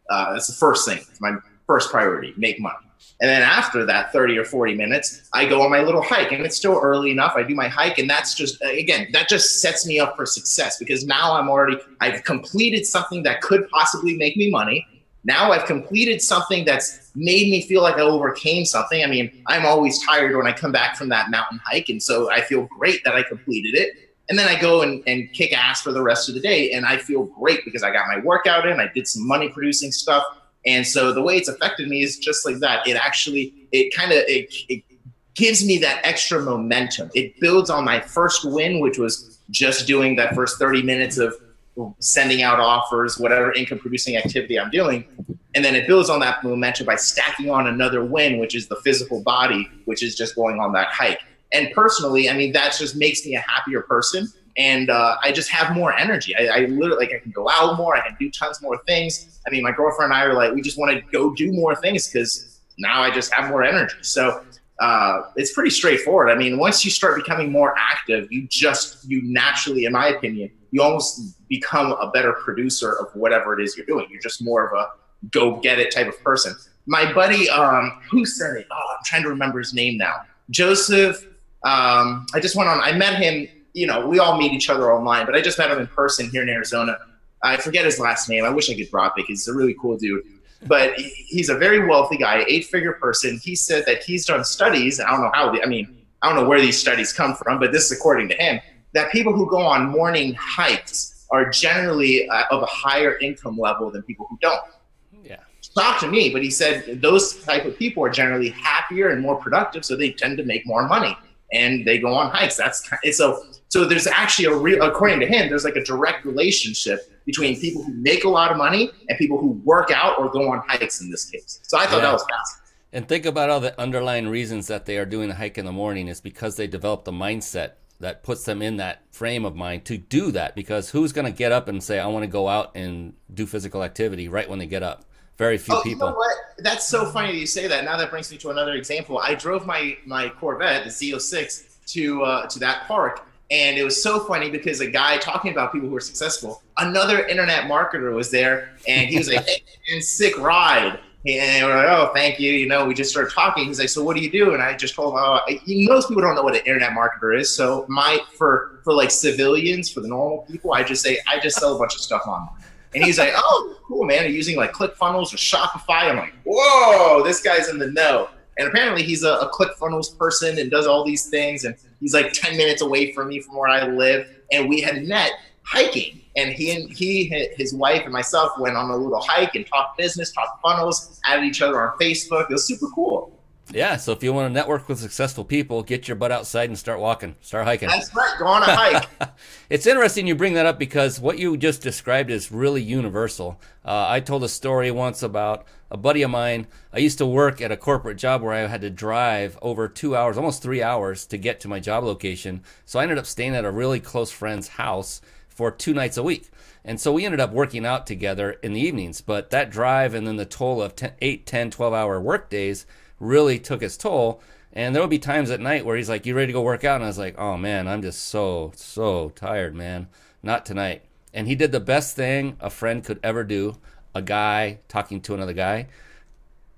That's the first thing. It's my first priority: make money. And then after that 30 or 40 minutes, I go on my little hike, and it's still early enough. I do my hike, and that's just, again, that just sets me up for success, because now I've completed something that could possibly make me money. Now I've completed something that's made me feel like I overcame something. I mean, I'm always tired when I come back from that mountain hike, and so I feel great that I completed it. And then I go and kick ass for the rest of the day, and I feel great because I got my workout in, I did some money-producing stuff. And so the way it's affected me is just like that. It gives me that extra momentum. It builds on my first win, which was just doing that first 30 minutes of sending out offers, whatever income producing activity I'm doing. And then it builds on that momentum by stacking on another win, which is the physical body, which is just going on that hike. And personally, I mean, that just makes me a happier person. And I just have more energy. I literally, I can go out more. I can do tons more things. I mean, my girlfriend and I are like, we just want to go do more things because now I just have more energy. So it's pretty straightforward. I mean, once you start becoming more active, you naturally, in my opinion, you almost become a better producer of whatever it is you're doing. You're just more of a go get it type of person. My buddy, who said it? Oh, I'm trying to remember his name now. Joseph. I met him. You know, we all meet each other online, but I just met him in person here in Arizona. I forget his last name. I wish I could drop it because he's a really cool dude. But he's a very wealthy guy, 8-figure person. He said that he's done studies. I don't know how. I don't know where these studies come from, but this is according to him, that people who go on morning hikes are generally of a higher income level than people who don't. Yeah. Talk to me, but he said those type of people are generally happier and more productive, so they tend to make more money. And they go on hikes. So there's actually according to him, there's like a direct relationship between people who make a lot of money and people who work out or go on hikes in this case. So I thought that was fascinating. And think about all the underlying reasons that they are doing the hike in the morning is because they developed a mindset that puts them in that frame of mind to do that. Because who's going to get up and say, I want to go out and do physical activity right when they get up? Very few people. You know what? That's so funny that you say that. Now that brings me to another example. I drove my Corvette, the Z06, to that park. And it was so funny because a guy talking about people who are successful, another internet marketer was there, and he was like, hey, man, sick ride. And we're like, oh, thank you. You know, we just started talking. He's like, so what do you do? And I just told him, most people don't know what an internet marketer is. So for like civilians, for the normal people, I just sell a bunch of stuff online. And he's like, oh, cool, man. Are you using like ClickFunnels or Shopify? I'm like, whoa, this guy's in the know. And apparently he's a ClickFunnels person and does all these things. And he's like 10 minutes away from me from where I live. And we had met hiking. And his wife and myself went on a little hike and talked business, talked funnels, added each other on Facebook. It was super cool. Yeah, so if you want to network with successful people, get your butt outside and start walking, start hiking. That's right, go on a hike. It's interesting you bring that up because what you just described is really universal. I told a story once about a buddy of mine. I used to work at a corporate job where I had to drive over 2 hours, almost 3 hours to get to my job location. So I ended up staying at a really close friend's house for 2 nights a week. And so we ended up working out together in the evenings. But that drive and then the toll of 8, 10, 12-hour work days really took its toll. And there would be times at night where he's like, you ready to go work out? And I was like, oh man, I'm just so tired, man. Not tonight. And he did the best thing a friend could ever do, a guy talking to another guy.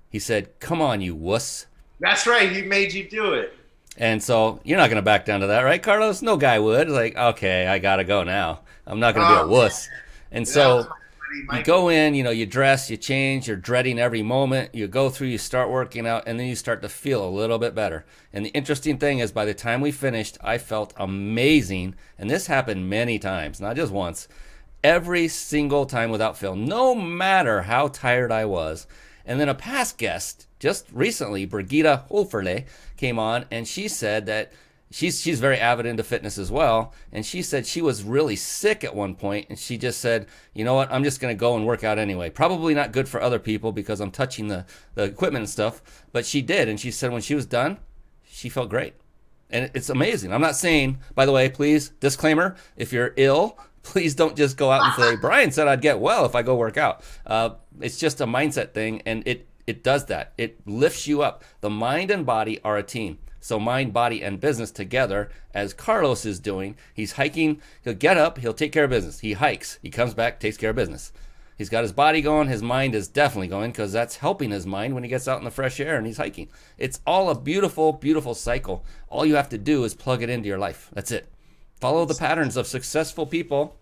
He said, come on, you wuss. That's right, he made you do it. And so you're not going to back down to that, right, Carlos? No guy would. Like, okay, I got to go now. I'm not going to be a wuss. And so you go in, you dress, you change, you're dreading every moment. You go through, you start working out, and then you start to feel a little bit better. And the interesting thing is by the time we finished, I felt amazing. And this happened many times, not just once. every single time without fail, no matter how tired I was. And then a past guest, just recently, Brigitte Holferle, came on, and she said that she's very avid into fitness as well. And she said she was really sick at one point, and she just said, you know what, I'm just going to go and work out anyway. Probably not good for other people because I'm touching the equipment and stuff, but she did. And she said when she was done, she felt great. And it's amazing. I'm not saying, by the way, please, disclaimer, if you're ill, please don't just go out and say, Brian said I'd get well if I go work out. It's just a mindset thing, and it does that. It lifts you up. The mind and body are a team. So mind, body, and business together, as Carlos is doing. He's hiking. He'll get up. He'll take care of business. He hikes. He comes back, takes care of business. He's got his body going. His mind is definitely going because that's helping his mind when he gets out in the fresh air and he's hiking. It's all a beautiful, beautiful cycle. All you have to do is plug it into your life. That's it. Follow the patterns of successful people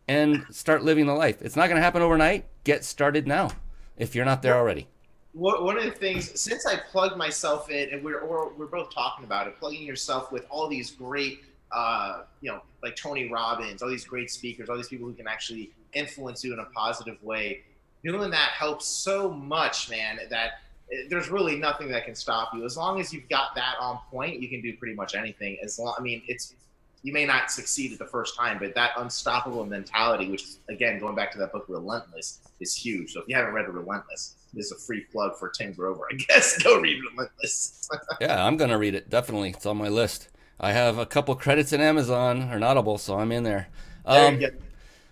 and start living the life. It's not going to happen overnight. Get started now if you're not there already. One of the things, since I plugged myself in, and we're both talking about it, plugging yourself with all these great, like Tony Robbins, all these great speakers, all these people who can actually influence you in a positive way. Doing that helps so much, man, that there's really nothing that can stop you. As long as you've got that on point, you can do pretty much anything. You may not succeed at the first time, but that unstoppable mentality, which is, again, going back to that book, Relentless, is huge. So if you haven't read Relentless, this is a free plug for Tim Grover, I guess. Go read Relentless. Yeah, I'm going to read it. Definitely. It's on my list. I have a couple credits in Amazon or Audible, so I'm in there.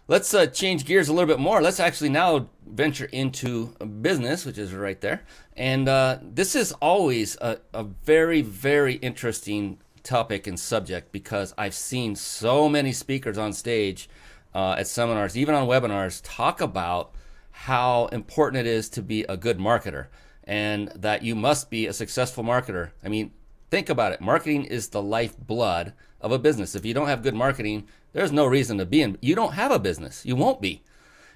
Let's change gears a little bit more. Let's actually now venture into business, which is right there. And this is always a very, very interesting topic and subject because I've seen so many speakers on stage at seminars, even on webinars, talk about how important it is to be a good marketer and that you must be a successful marketer. I mean, think about it. Marketing is the lifeblood of a business. If you don't have good marketing, there's no reason to be in. You don't have a business. You won't be.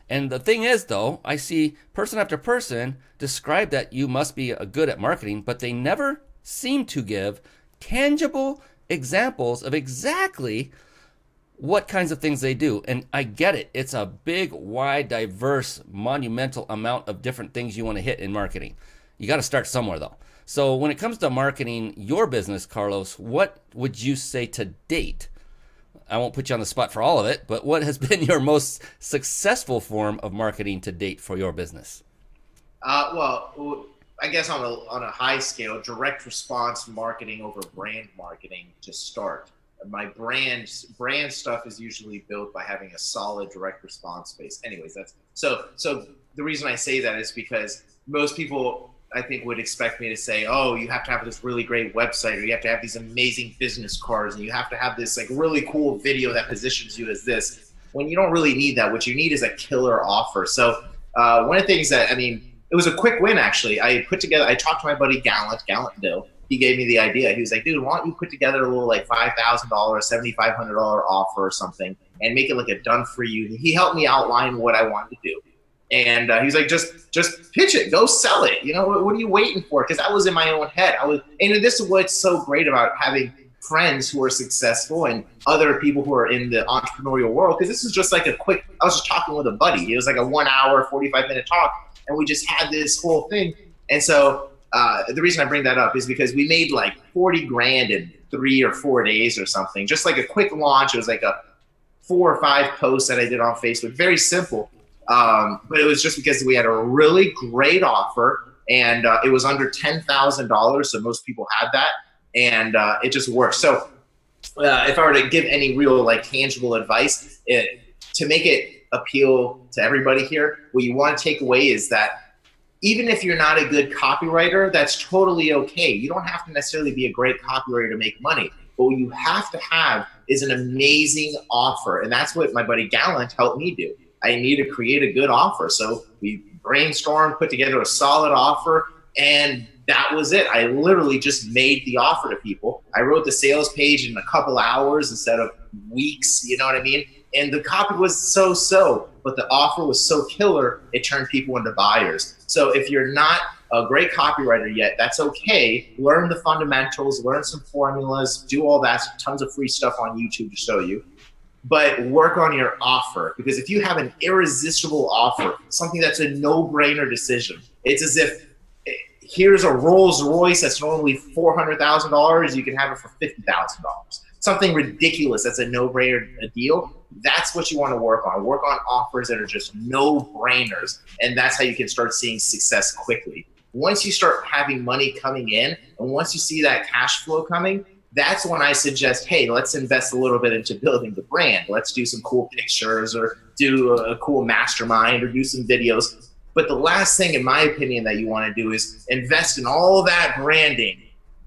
And the thing is, though, I see person after person describe that you must be good at marketing, but they never seem to give tangible examples of exactly what kinds of things they do. And I get it. It's a big, wide, diverse, monumental amount of different things you want to hit in marketing. You got to start somewhere, though. So when it comes to marketing your business, Carlos, what would you say to date? I won't put you on the spot for all of it, but what has been your most successful form of marketing to date for your business? Well, I guess on a high scale, direct response marketing over brand marketing to start. My brand stuff is usually built by having a solid direct response base. Anyways, so the reason I say that is because most people, I think, would expect me to say, oh, you have to have this really great website, or you have to have these amazing business cards, and you have to have this like really cool video that positions you as this, when you don't really need that. What you need is a killer offer. So one of the things that, it was a quick win, actually. I talked to my buddy Gallant Dill. He gave me the idea. He was like, dude, why don't you put together a little like $5,000, $7,500 offer or something and make it like a done for you. He helped me outline what I wanted to do. And he's like, just pitch it, go sell it. You know, what are you waiting for? Because I was in my own head. And this is what's so great about having friends who are successful and other people who are in the entrepreneurial world. Because this is just like I was just talking with a buddy. It was like a 1 hour, 45-minute talk. And we just had this whole thing. And so the reason I bring that up is because we made like 40 grand in 3 or 4 days or something. Just like a quick launch. It was like a 4 or 5 posts that I did on Facebook. Very simple. But it was just because we had a really great offer, and it was under $10,000, so most people had that, and it just worked. So if I were to give any real like tangible advice to make it appeal to everybody here, what you want to take away is that even if you're not a good copywriter, that's totally okay. You don't have to necessarily be a great copywriter to make money. But what you have to have is an amazing offer, and that's what my buddy Gallant helped me do. I need to create a good offer. So we brainstormed, put together a solid offer, and that was it. I literally just made the offer to people. I wrote the sales page in a couple hours instead of weeks, you know what I mean? And the copy was so-so, but the offer was so killer, it turned people into buyers. So if you're not a great copywriter yet, that's okay. Learn the fundamentals, learn some formulas, do all that, tons of free stuff on YouTube to show you. but work on your offer. Because if you have an irresistible offer, something that's a no-brainer decision, it's as if here's a Rolls Royce that's normally $400,000, you can have it for $50,000. Something ridiculous that's a no-brainer deal. That's what you want to work on. Work on offers that are just no-brainers, and that's how you can start seeing success quickly. Once you start having money coming in, and once you see that cash flow coming, that's when I suggest, hey, let's invest a little bit into building the brand. Let's do some cool pictures or do a cool mastermind or do some videos. But the last thing, in my opinion, that you want to do is invest in all that branding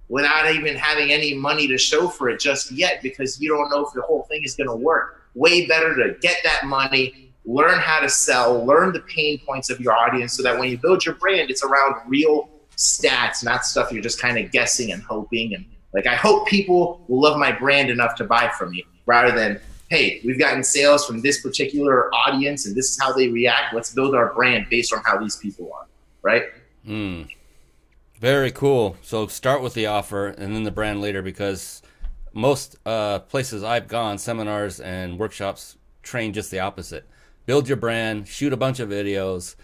without even having any money to show for it just yet, because you don't know if the whole thing is going to work. Way better to get that money, learn how to sell, learn the pain points of your audience, so that when you build your brand, it's around real stats, not stuff you're just kind of guessing and hoping. And like, I hope people will love my brand enough to buy from me, rather than, hey, we've gotten sales from this particular audience and this is how they react. Let's build our brand based on how these people are, right? Very cool. So start with the offer and then the brand later, because most places I've gone, seminars and workshops, train just the opposite. Build your brand, shoot a bunch of videos.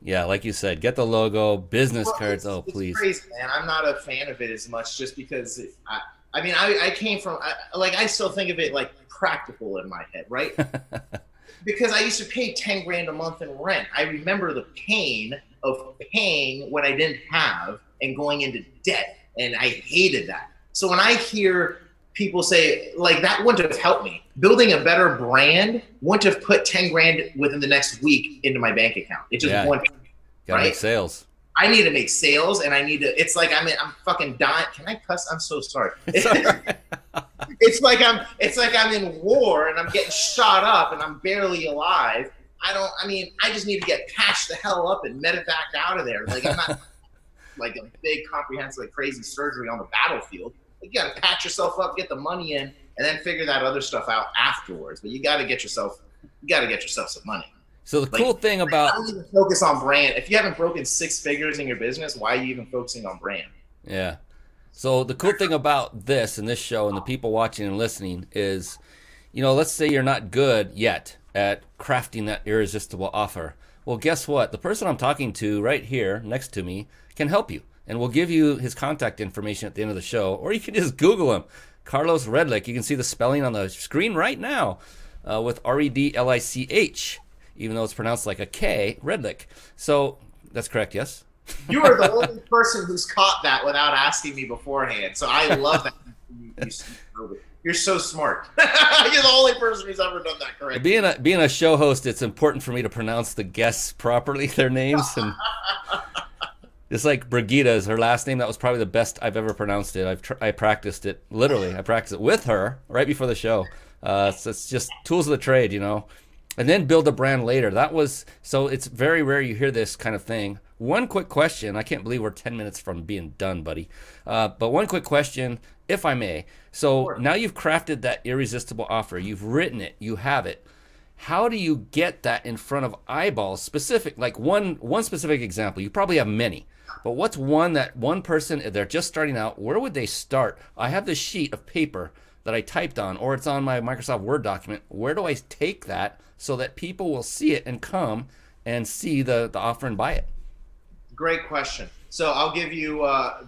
Yeah, like you said, get the logo, business cards. Oh, please. It's crazy, man. I'm not a fan of it as much, just because I came from, I still think of it like practical in my head, right? Because I used to pay 10 grand a month in rent. I remember the pain of paying what I didn't have and going into debt, and I hated that. So when I hear people say, like, that wouldn't have helped me. Building a better brand wouldn't have put 10 grand within the next week into my bank account. It just wouldn't. Gotta make sales. I need to make sales, and I need to, it's like I'm fucking dying. Can I cuss? I'm so sorry. It's like I'm in war and I'm getting shot up and I'm barely alive. I just need to get patched the hell up and medevac out of there. Like, I'm not like a big comprehensive, like, crazy surgery on the battlefield. You got to patch yourself up, get the money in, and then figure that other stuff out afterwards. But you got to get yourself some money. So the cool thing about, I don't even focus on brand. If you haven't broken 6 figures in your business, why are you even focusing on brand? Yeah. So the cool thing about this and this show and the people watching and listening is, let's say you're not good yet at crafting that irresistible offer. Well, guess what? The person I'm talking to right here next to me can help you. And we'll give you his contact information at the end of the show, or you can just Google him. Carlos Redlich. You can see the spelling on the screen right now with Redlich, even though it's pronounced like a K, Redlich. So that's correct, yes? You are the only person who's caught that without asking me beforehand. So I love that. You're so smart. You're the only person who's ever done that correctly. Being a show host, it's important for me to pronounce the guests properly, their names. And it's like Brigida's, her last name. That was probably the best I've ever pronounced it. I practiced it, literally. I practiced it with her right before the show. So it's just tools of the trade, And then build a brand later. So it's very rare you hear this kind of thing. One quick question. I can't believe we're 10 minutes from being done, buddy. But one quick question, if I may. So now you've crafted that irresistible offer. You've written it. You have it. How do you get that in front of eyeballs? Specific, like one specific example. You probably have many. But what's one person, if they're just starting out, where would they start? I have this sheet of paper that I typed on, or it's on my Microsoft Word document. Where do I take that so that people will see it and come and see the offer and buy it? Great question. So I'll give you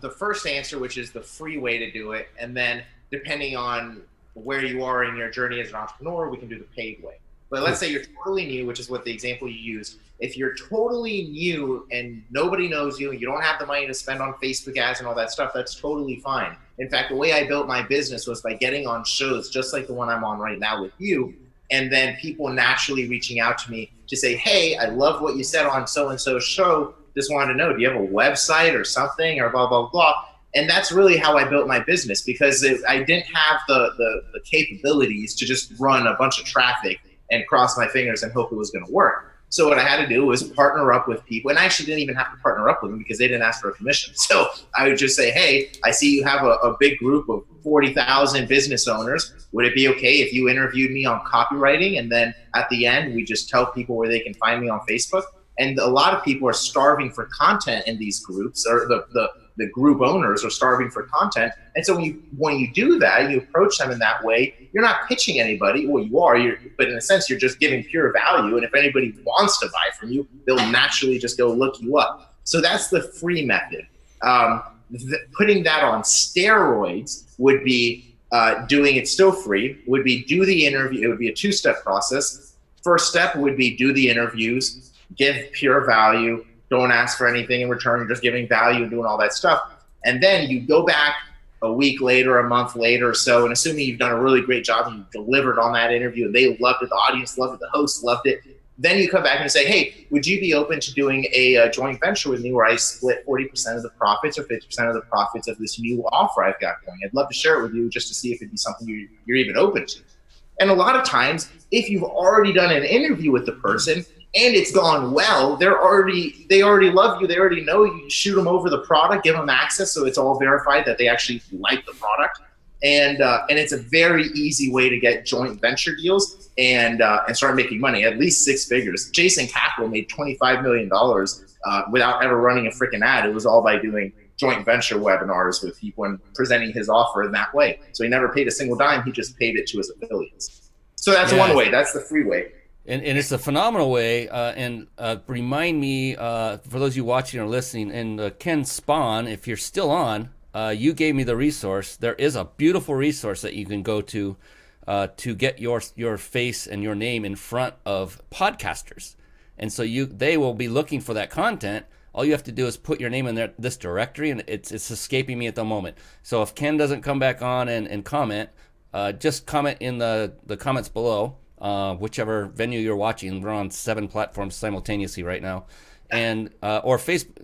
the first answer, which is the free way to do it. And then depending on where you are in your journey as an entrepreneur, we can do the paid way. But let's say you're totally new, which is what the example you used. If you're totally new and nobody knows you and you don't have the money to spend on Facebook ads and all that stuff, that's totally fine. In fact, the way I built my business was by getting on shows just like the one I'm on right now with you, and then people naturally reaching out to me to say, hey, I love what you said on so-and-so show. Just wanted to know, do you have a website or something or blah, blah, blah. And that's really how I built my business, because I didn't have the capabilities to just run a bunch of traffic and cross my fingers and hope it was going to work. So what I had to do was partner up with people, and I actually didn't even have to partner up with them because they didn't ask for a commission. So I would just say, hey, I see you have a big group of 40,000 business owners. Would it be okay if you interviewed me on copywriting? And then at the end, we just tell people where they can find me on Facebook. And a lot of people are starving for content in these groups, or the the group owners are starving for content. And so when you do that, you approach them in that way, you're not pitching anybody. Well, you are, but in a sense, you're just giving pure value. And if anybody wants to buy from you, they'll naturally just go look you up. So that's the free method. Putting that on steroids would be doing it still free, would be do the interview. It would be a two-step process. First step would be do the interviews, give pure value, don't ask for anything in return, you're just giving value and doing all that stuff. And then you go back a week later, a month later or so, and assuming you've done a really great job and you've delivered on that interview and they loved it, the audience loved it, the host loved it, then you come back and say, hey, would you be open to doing a joint venture with me where I split 40% of the profits or 50% of the profits of this new offer I've got going? I'd love to share it with you just to see if it'd be something you're even open to. And a lot of times, if you've already done an interview with the person and it's gone well, they already love you, they already know you, shoot them over the product, give them access so it's all verified that they actually like the product. And it's a very easy way to get joint venture deals and start making money, at least 6 figures. Jason Capital made $25 million without ever running a freaking ad. It was all by doing joint venture webinars with people and presenting his offer in that way. So he never paid a single dime. He just paid it to his affiliates. So that's one way. That's the free way. And it's a phenomenal way. Remind me, for those of you watching or listening, and Ken Spahn, if you're still on, you gave me the resource. There is a beautiful resource that you can go to get your face and your name in front of podcasters. And so they will be looking for that content. All you have to do is put your name in this directory, and it's escaping me at the moment. So if Ken doesn't come back on and comment, just comment in the comments below, whichever venue you're watching. We're on 7 platforms simultaneously right now. And or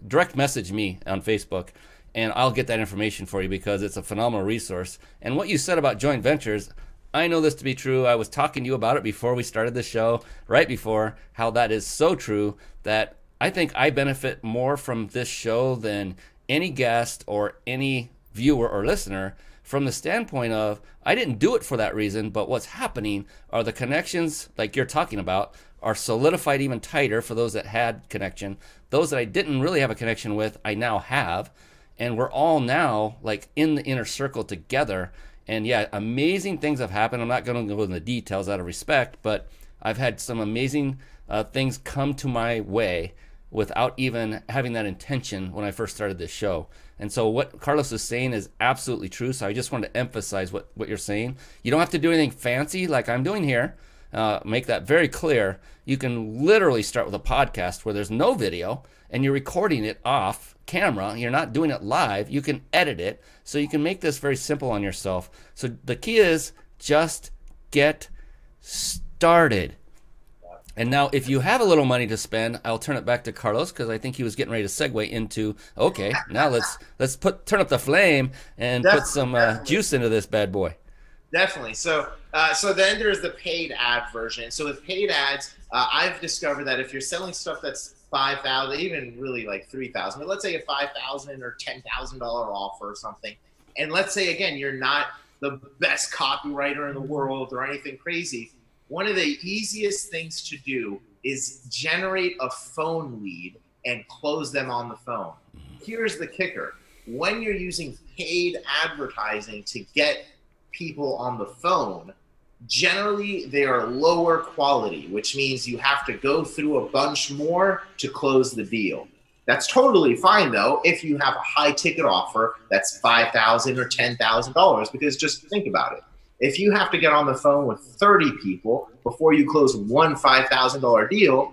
direct message me on Facebook, and I'll get that information for you because it's a phenomenal resource. And what you said about joint ventures, I know this to be true. I was talking to you about it before we started the show, right before, how that is so true that I think I benefit more from this show than any guest or any viewer or listener, from the standpoint of I didn't do it for that reason, but what's happening are the connections like you're talking about are solidified even tighter for those that had connection. Those that I didn't really have a connection with, I now have. And we're all now like in the inner circle together. And yeah, amazing things have happened. I'm not going to go into the details out of respect, but I've had some amazing things come to my way without even having that intention when I first started this show. And so what Carlos is saying is absolutely true. So I just wanted to emphasize what you're saying. You don't have to do anything fancy like I'm doing here. Make that very clear. You can literally start with a podcast where there's no video and you're recording it off camera. You're not doing it live. You can edit it. So you can make this very simple on yourself. So the key is just get started. And now if you have a little money to spend, I'll turn it back to Carlos because I think he was getting ready to segue into, okay, now let's turn up the flame and put some juice into this bad boy. Definitely. So then there's the paid ad version. So with paid ads, I've discovered that if you're selling stuff that's $5,000, even really like $3,000, but let's say a $5,000 or $10,000 offer or something, and let's say again you're not the best copywriter in the world or anything crazy, one of the easiest things to do is generate a phone lead and close them on the phone. Here's the kicker: when you're using paid advertising to get people on the phone, generally they are lower quality, which means you have to go through a bunch more to close the deal. That's totally fine though if you have a high ticket offer that's $5,000 or $10,000, because just think about it. If you have to get on the phone with 30 people before you close one $5,000 deal,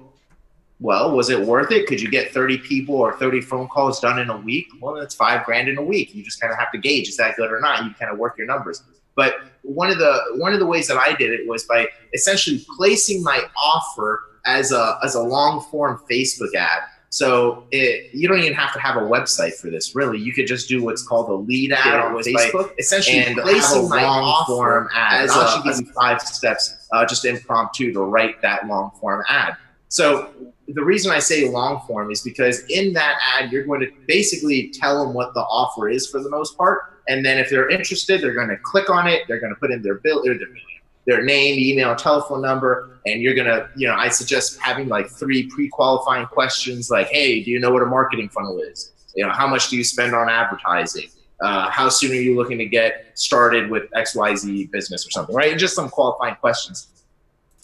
well, was it worth it? Could you get 30 people or 30 phone calls done in a week? Well, that's $5,000 in a week. You just kind of have to gauge, is that good or not? You kind of work your numbers. But one of the ways that I did it was by essentially placing my offer as a long form Facebook ad. So you don't even have to have a website for this, really. You could just do what's called a lead ad on Facebook, essentially, and placing my long form ad. I'll actually give you 5 steps, just impromptu, to write that long form ad. So the reason I say long form is because in that ad, you're going to basically tell them what the offer is for the most part. And then if they're interested, they're going to click on it. They're going to put in their name, email, telephone number, and you're going to, I suggest having like 3 pre-qualifying questions like, hey, do you know what a marketing funnel is? How much do you spend on advertising? How soon are you looking to get started with XYZ business or something, right? Just some qualifying questions.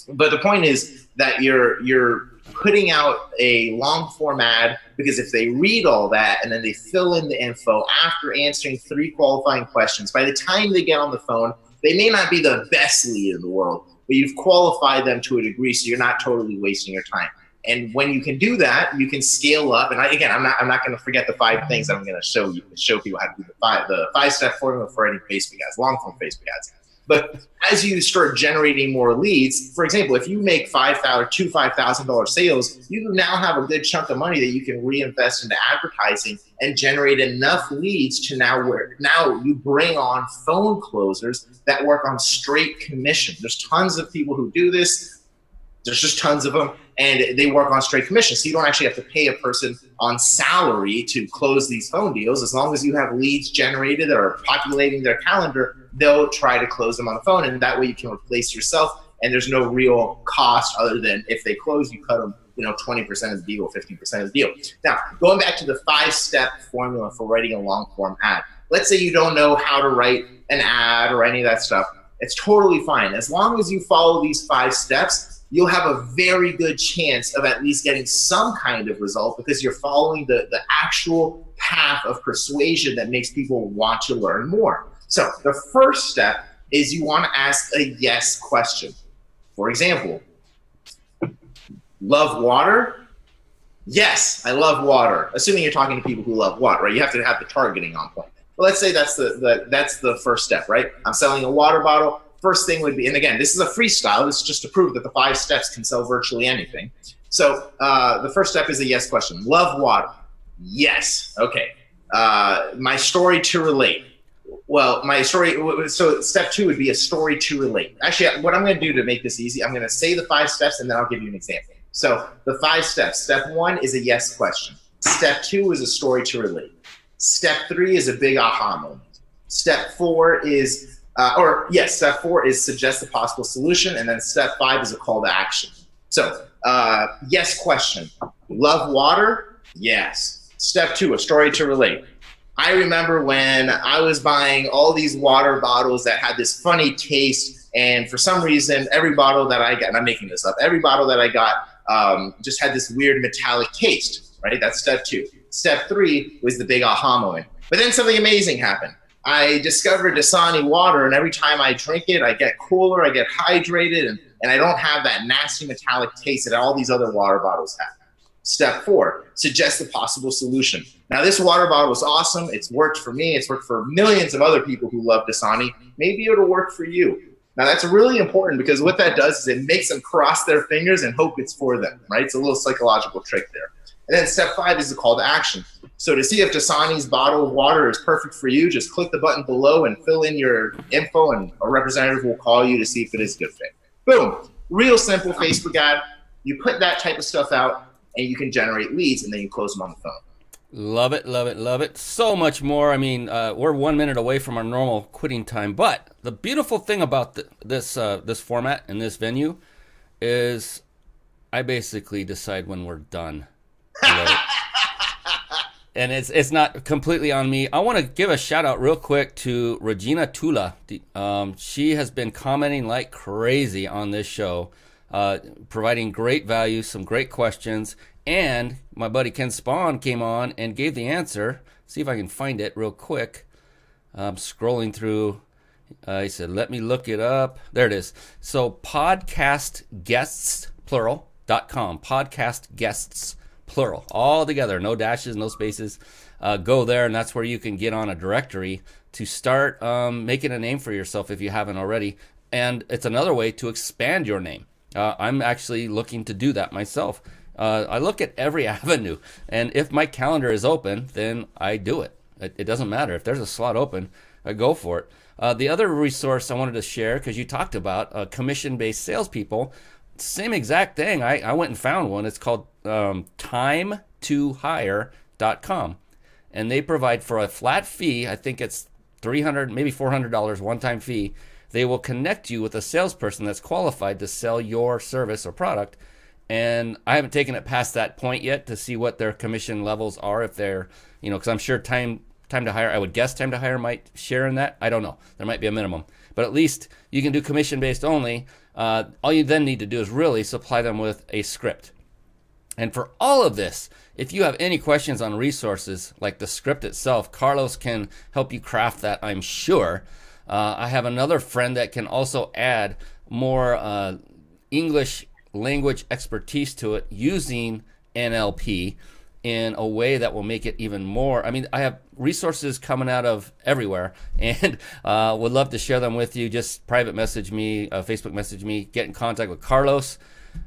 But the point is that you're putting out a long form ad, because if they read all that and then they fill in the info after answering 3 qualifying questions, by the time they get on the phone, they may not be the best lead in the world, but you've qualified them to a degree, so you're not totally wasting your time. And when you can do that, you can scale up. And again, I'm not going to forget the 5 things that I'm going to show people how to do the 5-step formula for writing Facebook ads, long form Facebook ads. But as you start generating more leads, for example, if you make $5,000 sales, you now have a good chunk of money that you can reinvest into advertising and generate enough leads to now you bring on phone closers that work on straight commission. There's tons of people who do this. There's just tons of them, and they work on straight commission. So you don't actually have to pay a person on salary to close these phone deals. As long as you have leads generated that are populating their calendar, they'll try to close them on the phone, and that way you can replace yourself, and there's no real cost other than if they close, you cut them 20% of the deal or 15% of the deal. Now, going back to the 5-step formula for writing a long form ad. Let's say you don't know how to write an ad or any of that stuff. It's totally fine. As long as you follow these 5 steps, you'll have a very good chance of at least getting some kind of result, because you're following the actual path of persuasion that makes people want to learn more. So the first step is you want to ask a yes question. For example, love water? Yes, I love water. Assuming you're talking to people who love water, right? You have to have the targeting on point. But let's say that's the first step, right? I'm selling a water bottle. First thing would be, and again, this is a freestyle. This is just to prove that the 5 steps can sell virtually anything. So the first step is a yes question. Love water? Yes. Okay. My story to relate. Well, my story, so step 2 would be a story to relate. Actually, what I'm going to do to make this easy, I'm going to say the 5 steps and then I'll give you an example. So the 5 steps. Step 1 is a yes question. Step 2 is a story to relate. Step 3 is a big aha moment. Step 4 is step 4 is suggest a possible solution, and then step 5 is a call to action. So, yes question. Love water? Yes. Step 2, a story to relate. I remember when I was buying all these water bottles that had this funny taste, and for some reason, every bottle that I got, and I'm making this up, every bottle that I got just had this weird metallic taste, right? That's step 2. Step 3 was the big aha moment. But then something amazing happened. I discovered Dasani water, and every time I drink it, I get cooler, I get hydrated, and I don't have that nasty metallic taste that all these other water bottles have. Step 4, suggest a possible solution. Now, this water bottle is awesome. It's worked for me. It's worked for millions of other people who love Dasani. Maybe it'll work for you. Now, that's really important, because what that does is it makes them cross their fingers and hope it's for them, right? It's a little psychological trick there. And then step 5 is the call to action. So to see if Dasani's bottle of water is perfect for you, just click the button below and fill in your info, and a representative will call you to see if it is a good fit. Boom. Real simple Facebook ad. You put that type of stuff out, and you can generate leads, and then you close them on the phone. Love it, love it, love it. So much more. I mean, we're 1 minute away from our normal quitting time, but the beautiful thing about this format and this venue is I basically decide when we're done. And it's not completely on me. I want to give a shout out real quick to Regina Tula. She has been commenting like crazy on this show, providing great value, some great questions. And my buddy Ken Spawn came on and gave the answer. See if I can find it real quick. I'm scrolling through. He said, let me look it up. There it is. So podcastguests, plural.com. Podcast guests, plural, all together, no dashes, no spaces. Go there, and that's where you can get on a directory to start making a name for yourself if you haven't already. And it's another way to expand your name. I'm actually looking to do that myself. I look at every avenue, and if my calendar is open, then I do it. It doesn't matter. If there's a slot open, I go for it. The other resource I wanted to share, because you talked about commission-based salespeople, same exact thing. I went and found one. It's called timetohire.com, and they provide for a flat fee. I think it's $300, maybe $400 one-time fee. They will connect you with a salesperson that's qualified to sell your service or product, and I haven't taken it past that point yet to see what their commission levels are. If they're, because I'm sure time to hire, I would guess time to hire might share in that. I don't know. There might be a minimum, but at least you can do commission based only. All you then need to do is really supply them with a script. And for all of this, if you have any questions on resources like the script itself, Carlos can help you craft that, I'm sure. I have another friend that can also add more English language expertise to it using NLP in a way that will make it even more. I mean, I have resources coming out of everywhere, and would love to share them with you. Just private message me, Facebook message me, get in contact with Carlos,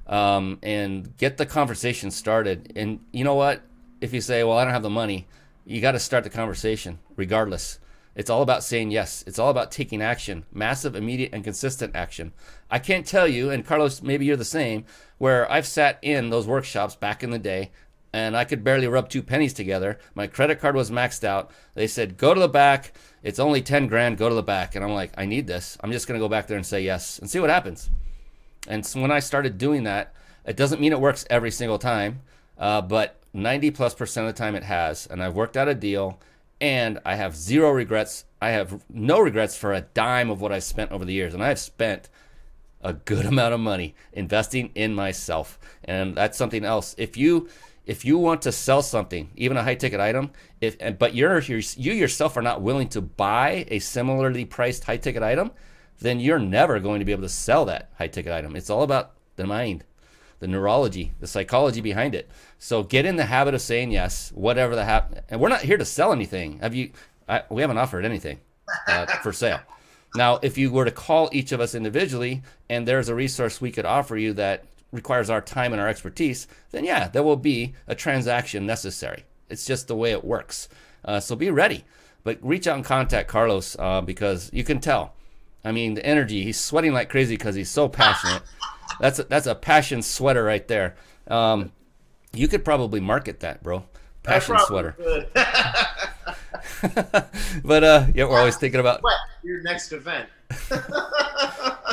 and get the conversation started. And you know what? If you say, well, I don't have the money, you got to start the conversation regardless. It's all about saying yes. It's all about taking action, massive, immediate, and consistent action. I can't tell you, and Carlos, maybe you're the same, where I've sat in those workshops back in the day, and I could barely rub 2 pennies together. My credit card was maxed out. They said, go to the back. It's only 10 grand. Go to the back. And I'm like, I need this. I'm just going to go back there and say yes and see what happens. And so when I started doing that, it doesn't mean it works every single time, but 90+% of the time it has. And I've worked out a deal, and I have zero regrets. I have no regrets for a dime of what I've spent over the years. And I've spent a good amount of money investing in myself. And that's something else. If you want to sell something, even a high-ticket item, but you yourself are not willing to buy a similarly priced high-ticket item, then you're never going to be able to sell that high-ticket item. It's all about the mind, the neurology, the psychology behind it. So get in the habit of saying yes, whatever the and we're not here to sell anything. We haven't offered anything for sale. Now, if you were to call each of us individually, and there's a resource we could offer you that requires our time and our expertise, then yeah, there will be a transaction necessary. It's just the way it works. So be ready, but reach out and contact Carlos, because you can tell. I mean, the energy, he's sweating like crazy because he's so passionate. That's a passion sweater right there. You could probably market that, bro. Passion sweater. But yeah, we're always thinking about your next event.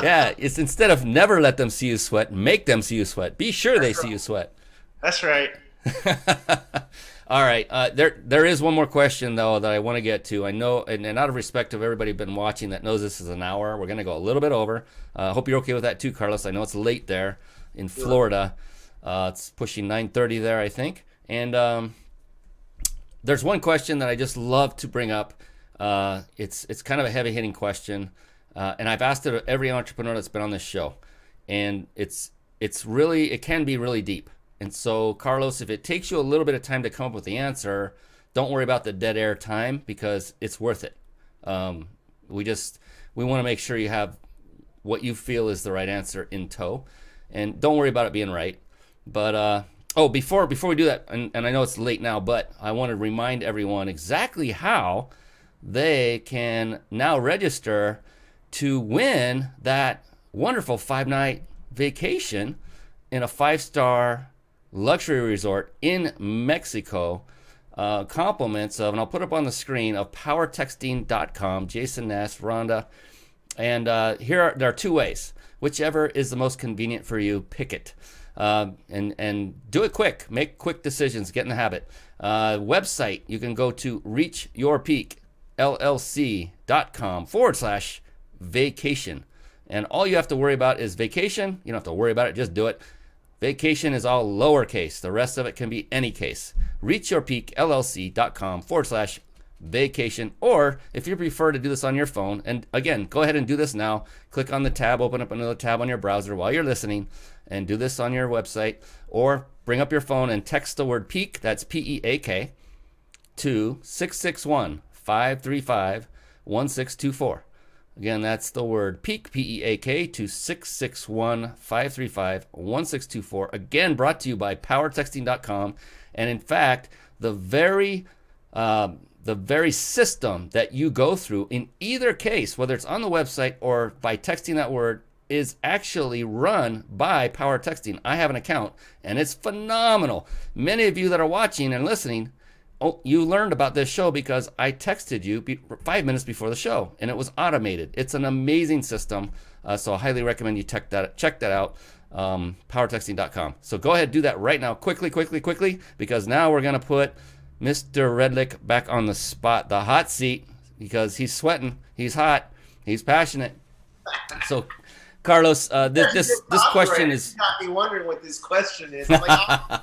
Yeah, it's instead of never let them see you sweat, make them see you sweat. Be sure they see you sweat. That's right. All right. There is one more question, though, that I want to get to. I know, and out of respect of everybody been watching that knows this is an hour, we're going to go a little bit over. I hope you're okay with that, too, Carlos. I know it's late there in Florida. It's pushing 9:30 there, I think. And there's one question that I just love to bring up. It's kind of a heavy-hitting question. And I've asked it of every entrepreneur that's been on this show. And it can be really deep. And so, Carlos, if it takes you a little bit of time to come up with the answer, don't worry about the dead air time, because it's worth it. We want to make sure you have what you feel is the right answer in tow, and don't worry about it being right. But before we do that, and I know it's late now, but I want to remind everyone exactly how they can now register to win that wonderful 5-night vacation in a 5-star luxury resort in Mexico. Compliments of, and I'll put up on the screen, of powertexting.com, Jason Nash, Rhonda. And there are 2 ways. Whichever is the most convenient for you, pick it. And do it quick. Make quick decisions. Get in the habit. Website, you can go to reachyourpeakllc.com/vacation. And all you have to worry about is vacation. You don't have to worry about it. Just do it. Vacation is all lowercase. The rest of it can be any case. reachyourpeakllc.com/vacation. Or if you prefer to do this on your phone, and again, go ahead and do this now. Click on the tab, open up another tab on your browser while you're listening, and do this on your website. Or bring up your phone and text the word peak, that's P-E-A-K, to 661-535-1624. Again, that's the word peak, P-E-A-K, to 661-535-1624. Again, brought to you by powertexting.com. And in fact, the very system that you go through in either case, whether it's on the website or by texting that word, is actually run by Power Texting. I have an account, and it's phenomenal. Many of you that are watching and listening, you learned about this show because I texted you 5 minutes before the show, and it was automated. It's an amazing system, so I highly recommend you check that out. powertexting.com. So go ahead, do that right now, quickly, because now we're going to put Mr. Redlich back on the spot, the hot seat, because he's sweating, he's hot, he's passionate. So, Carlos, this question is... got me wondering what this question is. I'm like, oh,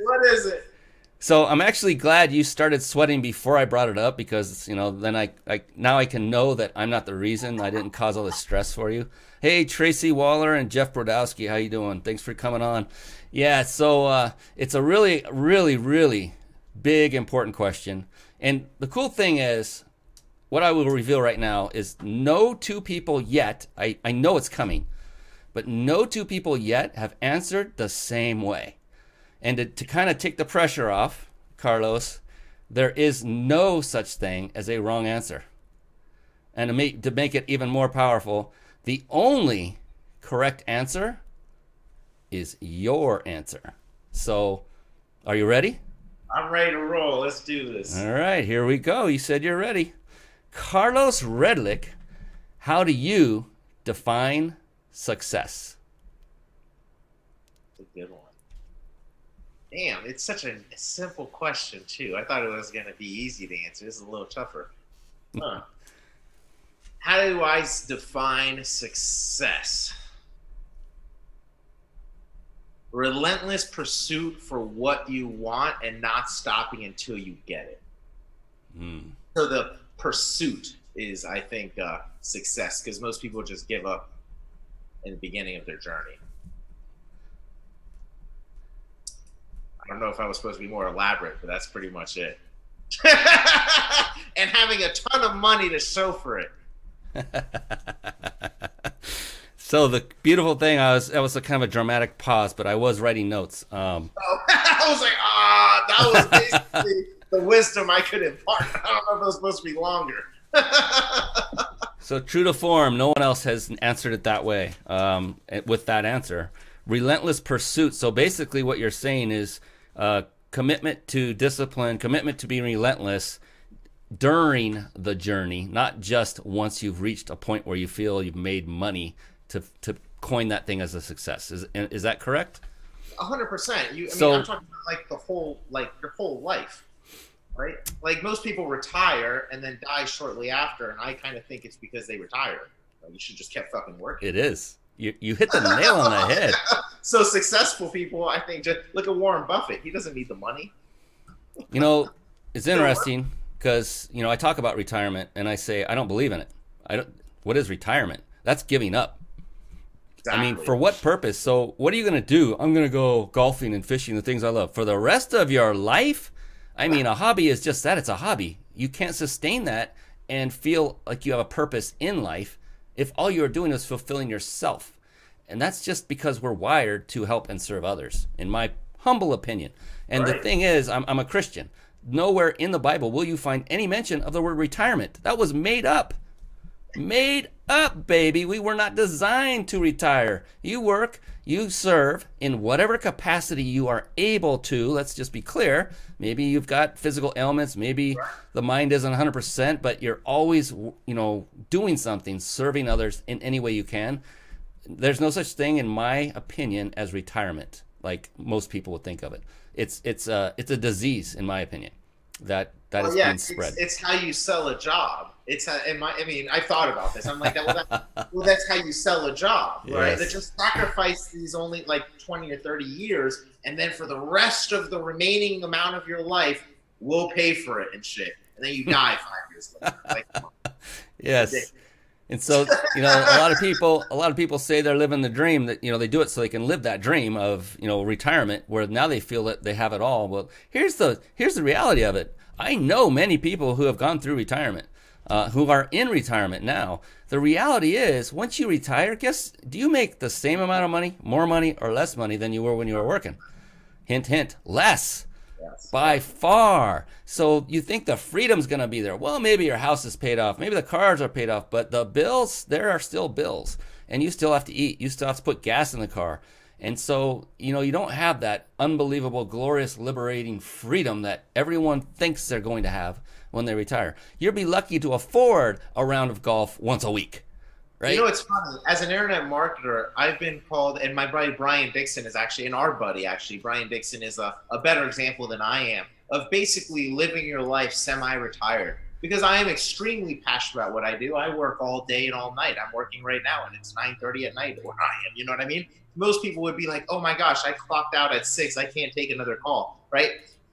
what is it? So I'm actually glad you started sweating before I brought it up, because, you know, then I now I can know that I'm not the reason. I didn't cause all this stress for you. Hey, Tracy Waller and Jeff Brodowski, how you doing? Thanks for coming on. Yeah, so it's a really, really, really big, important question. And the cool thing is, what I will reveal right now is no two people yet, I know it's coming, but no two people yet have answered the same way. And to kind of take the pressure off, Carlos, there is no such thing as a wrong answer. And to make it even more powerful, the only correct answer is your answer. So, are you ready? I'm ready to roll. Let's do this. All right, here we go. You said you're ready. Carlos Redlich, how do you define success? That's a good one. Damn, it's such a simple question, too. I thought it was going to be easy to answer. This is a little tougher. Huh. How do I define success? Relentless pursuit for what you want and not stopping until you get it. So the pursuit is, I think, success, because most people just give up in the beginning of their journey. I don't know if I was supposed to be more elaborate, but that's pretty much it. And having a ton of money to show for it. So the beautiful thing, that was a kind of a dramatic pause, but I was writing notes. I was like, that was basically the wisdom I could impart. I don't know if it was supposed to be longer. So true to form, no one else has answered it that way with that answer. Relentless pursuit. So basically what you're saying is commitment to discipline, commitment to being relentless during the journey, not just once you've reached a point where you feel you've made money to coin that thing as a success. Is that correct? 100%. I mean, I'm talking about your whole life, right? Like most people retire and then die shortly after, and I kind of think it's because they retired. Like, you should just kept fucking working. It is. You hit the nail on the head. So successful people, I think, just look at Warren Buffett. He doesn't need the money. You know, it's interesting because, you know, I talk about retirement and I say I don't believe in it. What is retirement? That's giving up. Exactly. I mean, for what purpose? So what are you going to do? I'm going to go golfing and fishing, the things I love. For the rest of your life? I mean, a hobby is just that. It's a hobby. You can't sustain that and feel like you have a purpose in life if all you're doing is fulfilling yourself. And that's just because we're wired to help and serve others, in my humble opinion. And the thing is, I'm a Christian. Nowhere in the Bible will you find any mention of the word retirement. That was made up. Made up, baby. We were not designed to retire. You work, you serve in whatever capacity you are able to. Let's just be clear. Maybe you've got physical ailments. Maybe the mind isn't 100%, but you're always, you know, doing something, serving others in any way you can. There's no such thing, in my opinion, as retirement, like most people would think of it. It's a disease, in my opinion, that is being spread. It's how you sell a job. It's how, I thought about this. I'm like, well, that's how you sell a job, right? Yes. That just sacrifice these only like 20 or 30 years, and then for the rest of the remaining amount of your life, we'll pay for it and shit. And then you die 5 years later. Like, come on. Yes. And so, you know, a lot of people say they're living the dream, that, you know, they do it so they can live that dream of, you know, retirement, where now they feel that they have it all. Well, here's the reality of it. I know many people who have gone through retirement, who are in retirement now. The reality is, once you retire, do you make the same amount of money, more money, or less money than you were when you were working? Hint, hint, less. Yes. By far. So you think the freedom's going to be there. Well, maybe your house is paid off. Maybe the cars are paid off. But the bills, there are still bills. And you still have to eat. You still have to put gas in the car. And so, you know, you don't have that unbelievable, glorious, liberating freedom that everyone thinks they're going to have when they retire. You'll be lucky to afford a round of golf once a week. right? You know, it's funny. As an internet marketer, I've been called, and my buddy Brian Dixon is actually, and our buddy actually, Brian Dixon is a better example than I am of basically living your life semi-retired. Because I am extremely passionate about what I do. I work all day and all night. I'm working right now, and it's 9:30 at night where I am. You know what I mean? Most people would be like, oh my gosh, I clocked out at 6. I can't take another call, right?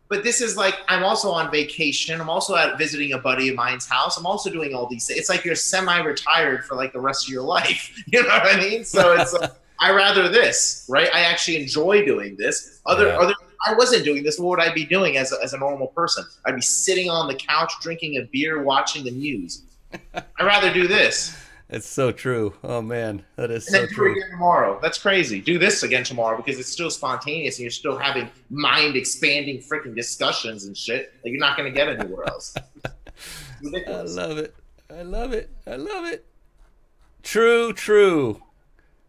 But this is like, I'm also on vacation. I'm also out visiting a buddy of mine's house. I'm also doing all these things. It's like you're semi-retired for like the rest of your life. You know what I mean? So it's like, I rather this, right? I actually enjoy doing this. I wasn't doing this, what would I be doing as a normal person? I'd be sitting on the couch, drinking a beer, watching the news. I'd rather do this. It's so true. Oh man, that is and so then true. Do it again tomorrow. That's crazy. Do this again tomorrow because it's still spontaneous and you're still having mind-expanding freaking discussions and shit that you're not going to get anywhere else. I love it. I love it. I love it. True, true.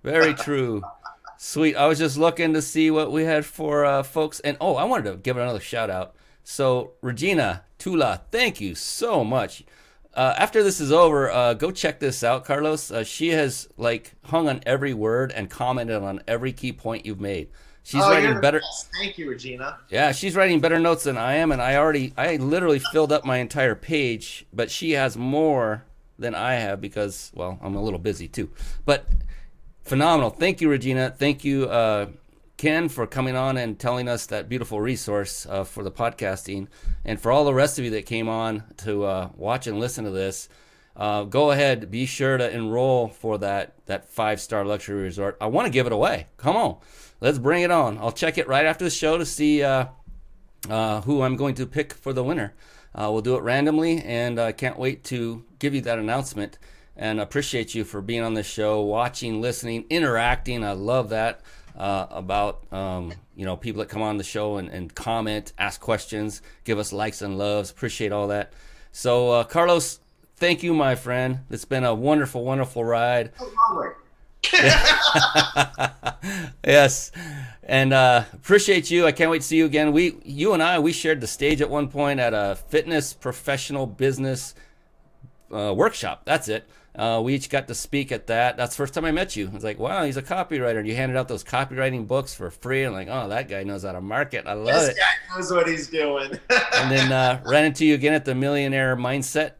Very true. Sweet. I was just looking to see what we had for folks. And, oh, I wanted to give another shout out. So, Regina Tula, thank you so much. After this is over, go check this out, Carlos. She has, like, hung on every word and commented on every key point you've made. She's writing better. Best. Thank you, Regina. Yeah, she's writing better notes than I am. And I literally filled up my entire page. But she has more than I have because, well, I'm a little busy, too. But phenomenal. Thank you, Regina. Thank you, Ken, for coming on and telling us that beautiful resource for the podcasting. And for all the rest of you that came on to watch and listen to this, go ahead. Be sure to enroll for that 5-star luxury resort. I want to give it away. Come on. Let's bring it on. I'll check it right after the show to see who I'm going to pick for the winner. We'll do it randomly, and I can't wait to give you that announcement. And appreciate you for being on the show, watching, listening, interacting. I love that about people that come on the show and comment, ask questions, give us likes and loves. Appreciate all that. So, Carlos, thank you, my friend. It's been a wonderful, wonderful ride. Yes, and appreciate you. I can't wait to see you again. You and I shared the stage at one point at a fitness professional business workshop. That's it. We each got to speak at that. That's the first time I met you. I was like, wow, he's a copywriter. And you handed out those copywriting books for free. I'm like, oh, that guy knows how to market. I love it. This guy knows what he's doing. And then ran into you again at the Millionaire Mindset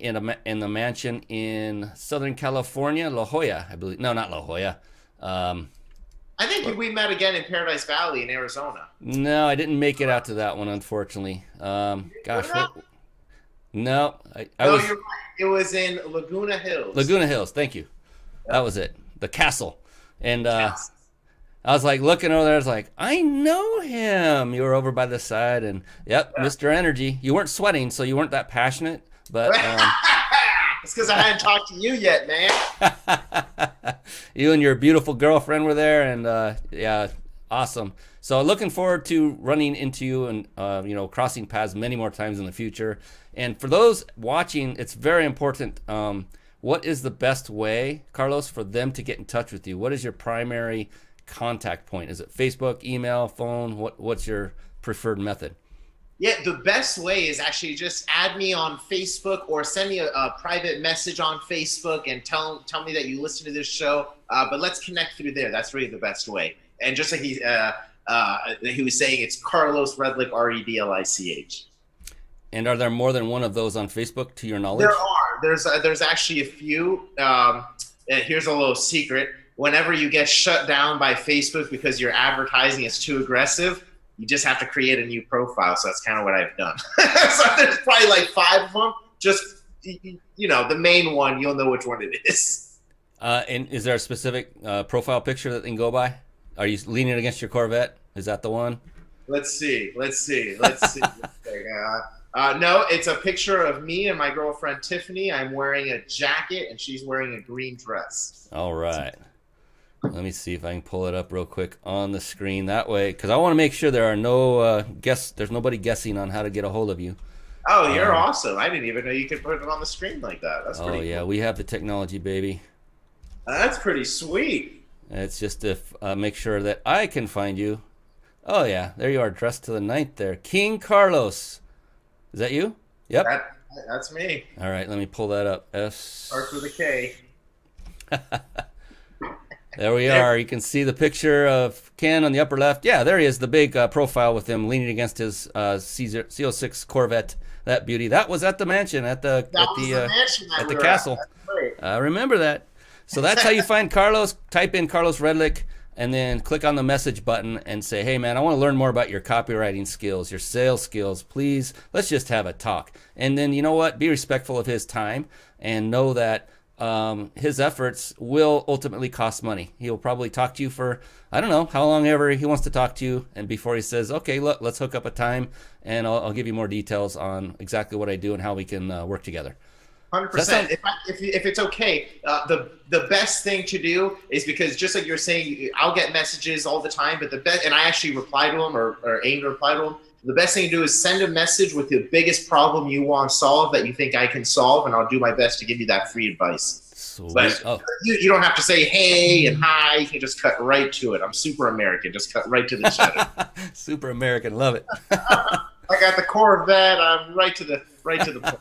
in the mansion in Southern California, La Jolla, I believe. No, not La Jolla. I think we met again in Paradise Valley in Arizona. No, I didn't make it out to that one, unfortunately. Gosh, no, you're right. It was in Laguna Hills. Laguna Hills, thank you. That was it. The castle. And I was like looking over there, I was like, I know him. You were over by the side and yep, yeah. Mr. Energy. You weren't sweating, so you weren't that passionate, but it's because I hadn't talked to you yet, man. You and your beautiful girlfriend were there, and yeah, awesome. So looking forward to running into you and crossing paths many more times in the future. And for those watching, it's very important. What is the best way, Carlos, for them to get in touch with you? What is your primary contact point? Is it Facebook, email, phone? What's your preferred method? Yeah, the best way is actually just add me on Facebook or send me a private message on Facebook and tell me that you listen to this show. But let's connect through there. That's really the best way. And just like he was saying, it's Carlos Redlich, Redlich. And are there more than one of those on Facebook, to your knowledge? There are. There's actually a few. Here's a little secret. Whenever you get shut down by Facebook because your advertising is too aggressive, you just have to create a new profile. So that's kind of what I've done. So there's probably like 5 of them. Just, the main one, you'll know which one it is. And is there a specific profile picture that they can go by? Are you leaning against your Corvette? Is that the one? Let's see. No, it's a picture of me and my girlfriend Tiffany. I'm wearing a jacket and she's wearing a green dress. All right. Let me see if I can pull it up real quick on the screen. That way, because I want to make sure there are no there's nobody guessing on how to get a hold of you. Oh, you're awesome. I didn't even know you could put it on the screen like that. That's pretty cool. Yeah, we have the technology, baby. That's pretty sweet. It's just to make sure that I can find you. Oh, yeah. There you are, dressed to the ninth there. King Carlos. Is that you? Yep. That's me. All right, let me pull that up. Starts with a K. There we are. You can see the picture of Ken on the upper left. Yeah, there he is, the big profile with him leaning against his C06 Corvette. That beauty. That was at the mansion, at the castle. I remember that. So that's how you find Carlos. Type in Carlos Redlich and then click on the message button and say, hey, man, I want to learn more about your copywriting skills, your sales skills. Please, let's just have a talk. And then, you know what? Be respectful of his time and know that his efforts will ultimately cost money. He'll probably talk to you for, I don't know, how long ever he wants to talk to you. And before he says, okay, look, let's hook up a time and I'll give you more details on exactly what I do and how we can work together. 100%. If it's okay, the best thing to do is, because just like you're saying, I'll get messages all the time, but and I actually reply to them or aim to reply to them. The best thing to do is send a message with the biggest problem you want solved that you think I can solve, and I'll do my best to give you that free advice. Sweet. But you don't have to say hey and hi. You can just cut right to it. I'm super American. Just cut right to the cheddar. Super American. Love it. I got the Corvette. I'm right to the point.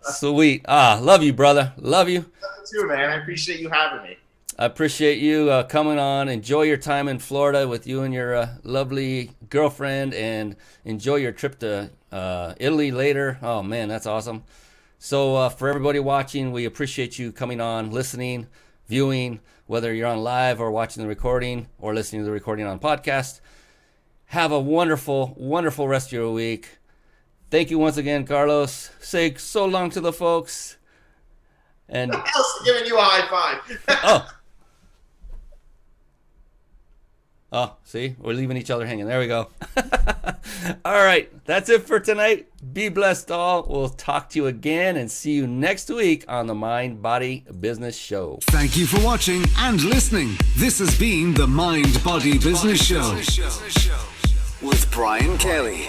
Sweet. Love you, brother. Love you. Love you too, man. I appreciate you having me. I appreciate you coming on. Enjoy your time in Florida with you and your lovely girlfriend, and enjoy your trip to Italy later. Oh, man, that's awesome. So for everybody watching, we appreciate you coming on, listening, viewing, whether you're on live or watching the recording or listening to the recording on podcast. Have a wonderful, wonderful rest of your week. Thank you once again, Carlos. Say so long to the folks. And else giving you a high five. Oh, see? We're leaving each other hanging. There we go. All right. That's it for tonight. Be blessed all. We'll talk to you again and see you next week on the Mind Body Business Show. Thank you for watching and listening. This has been the Mind Body Business Show with Brian Kelly.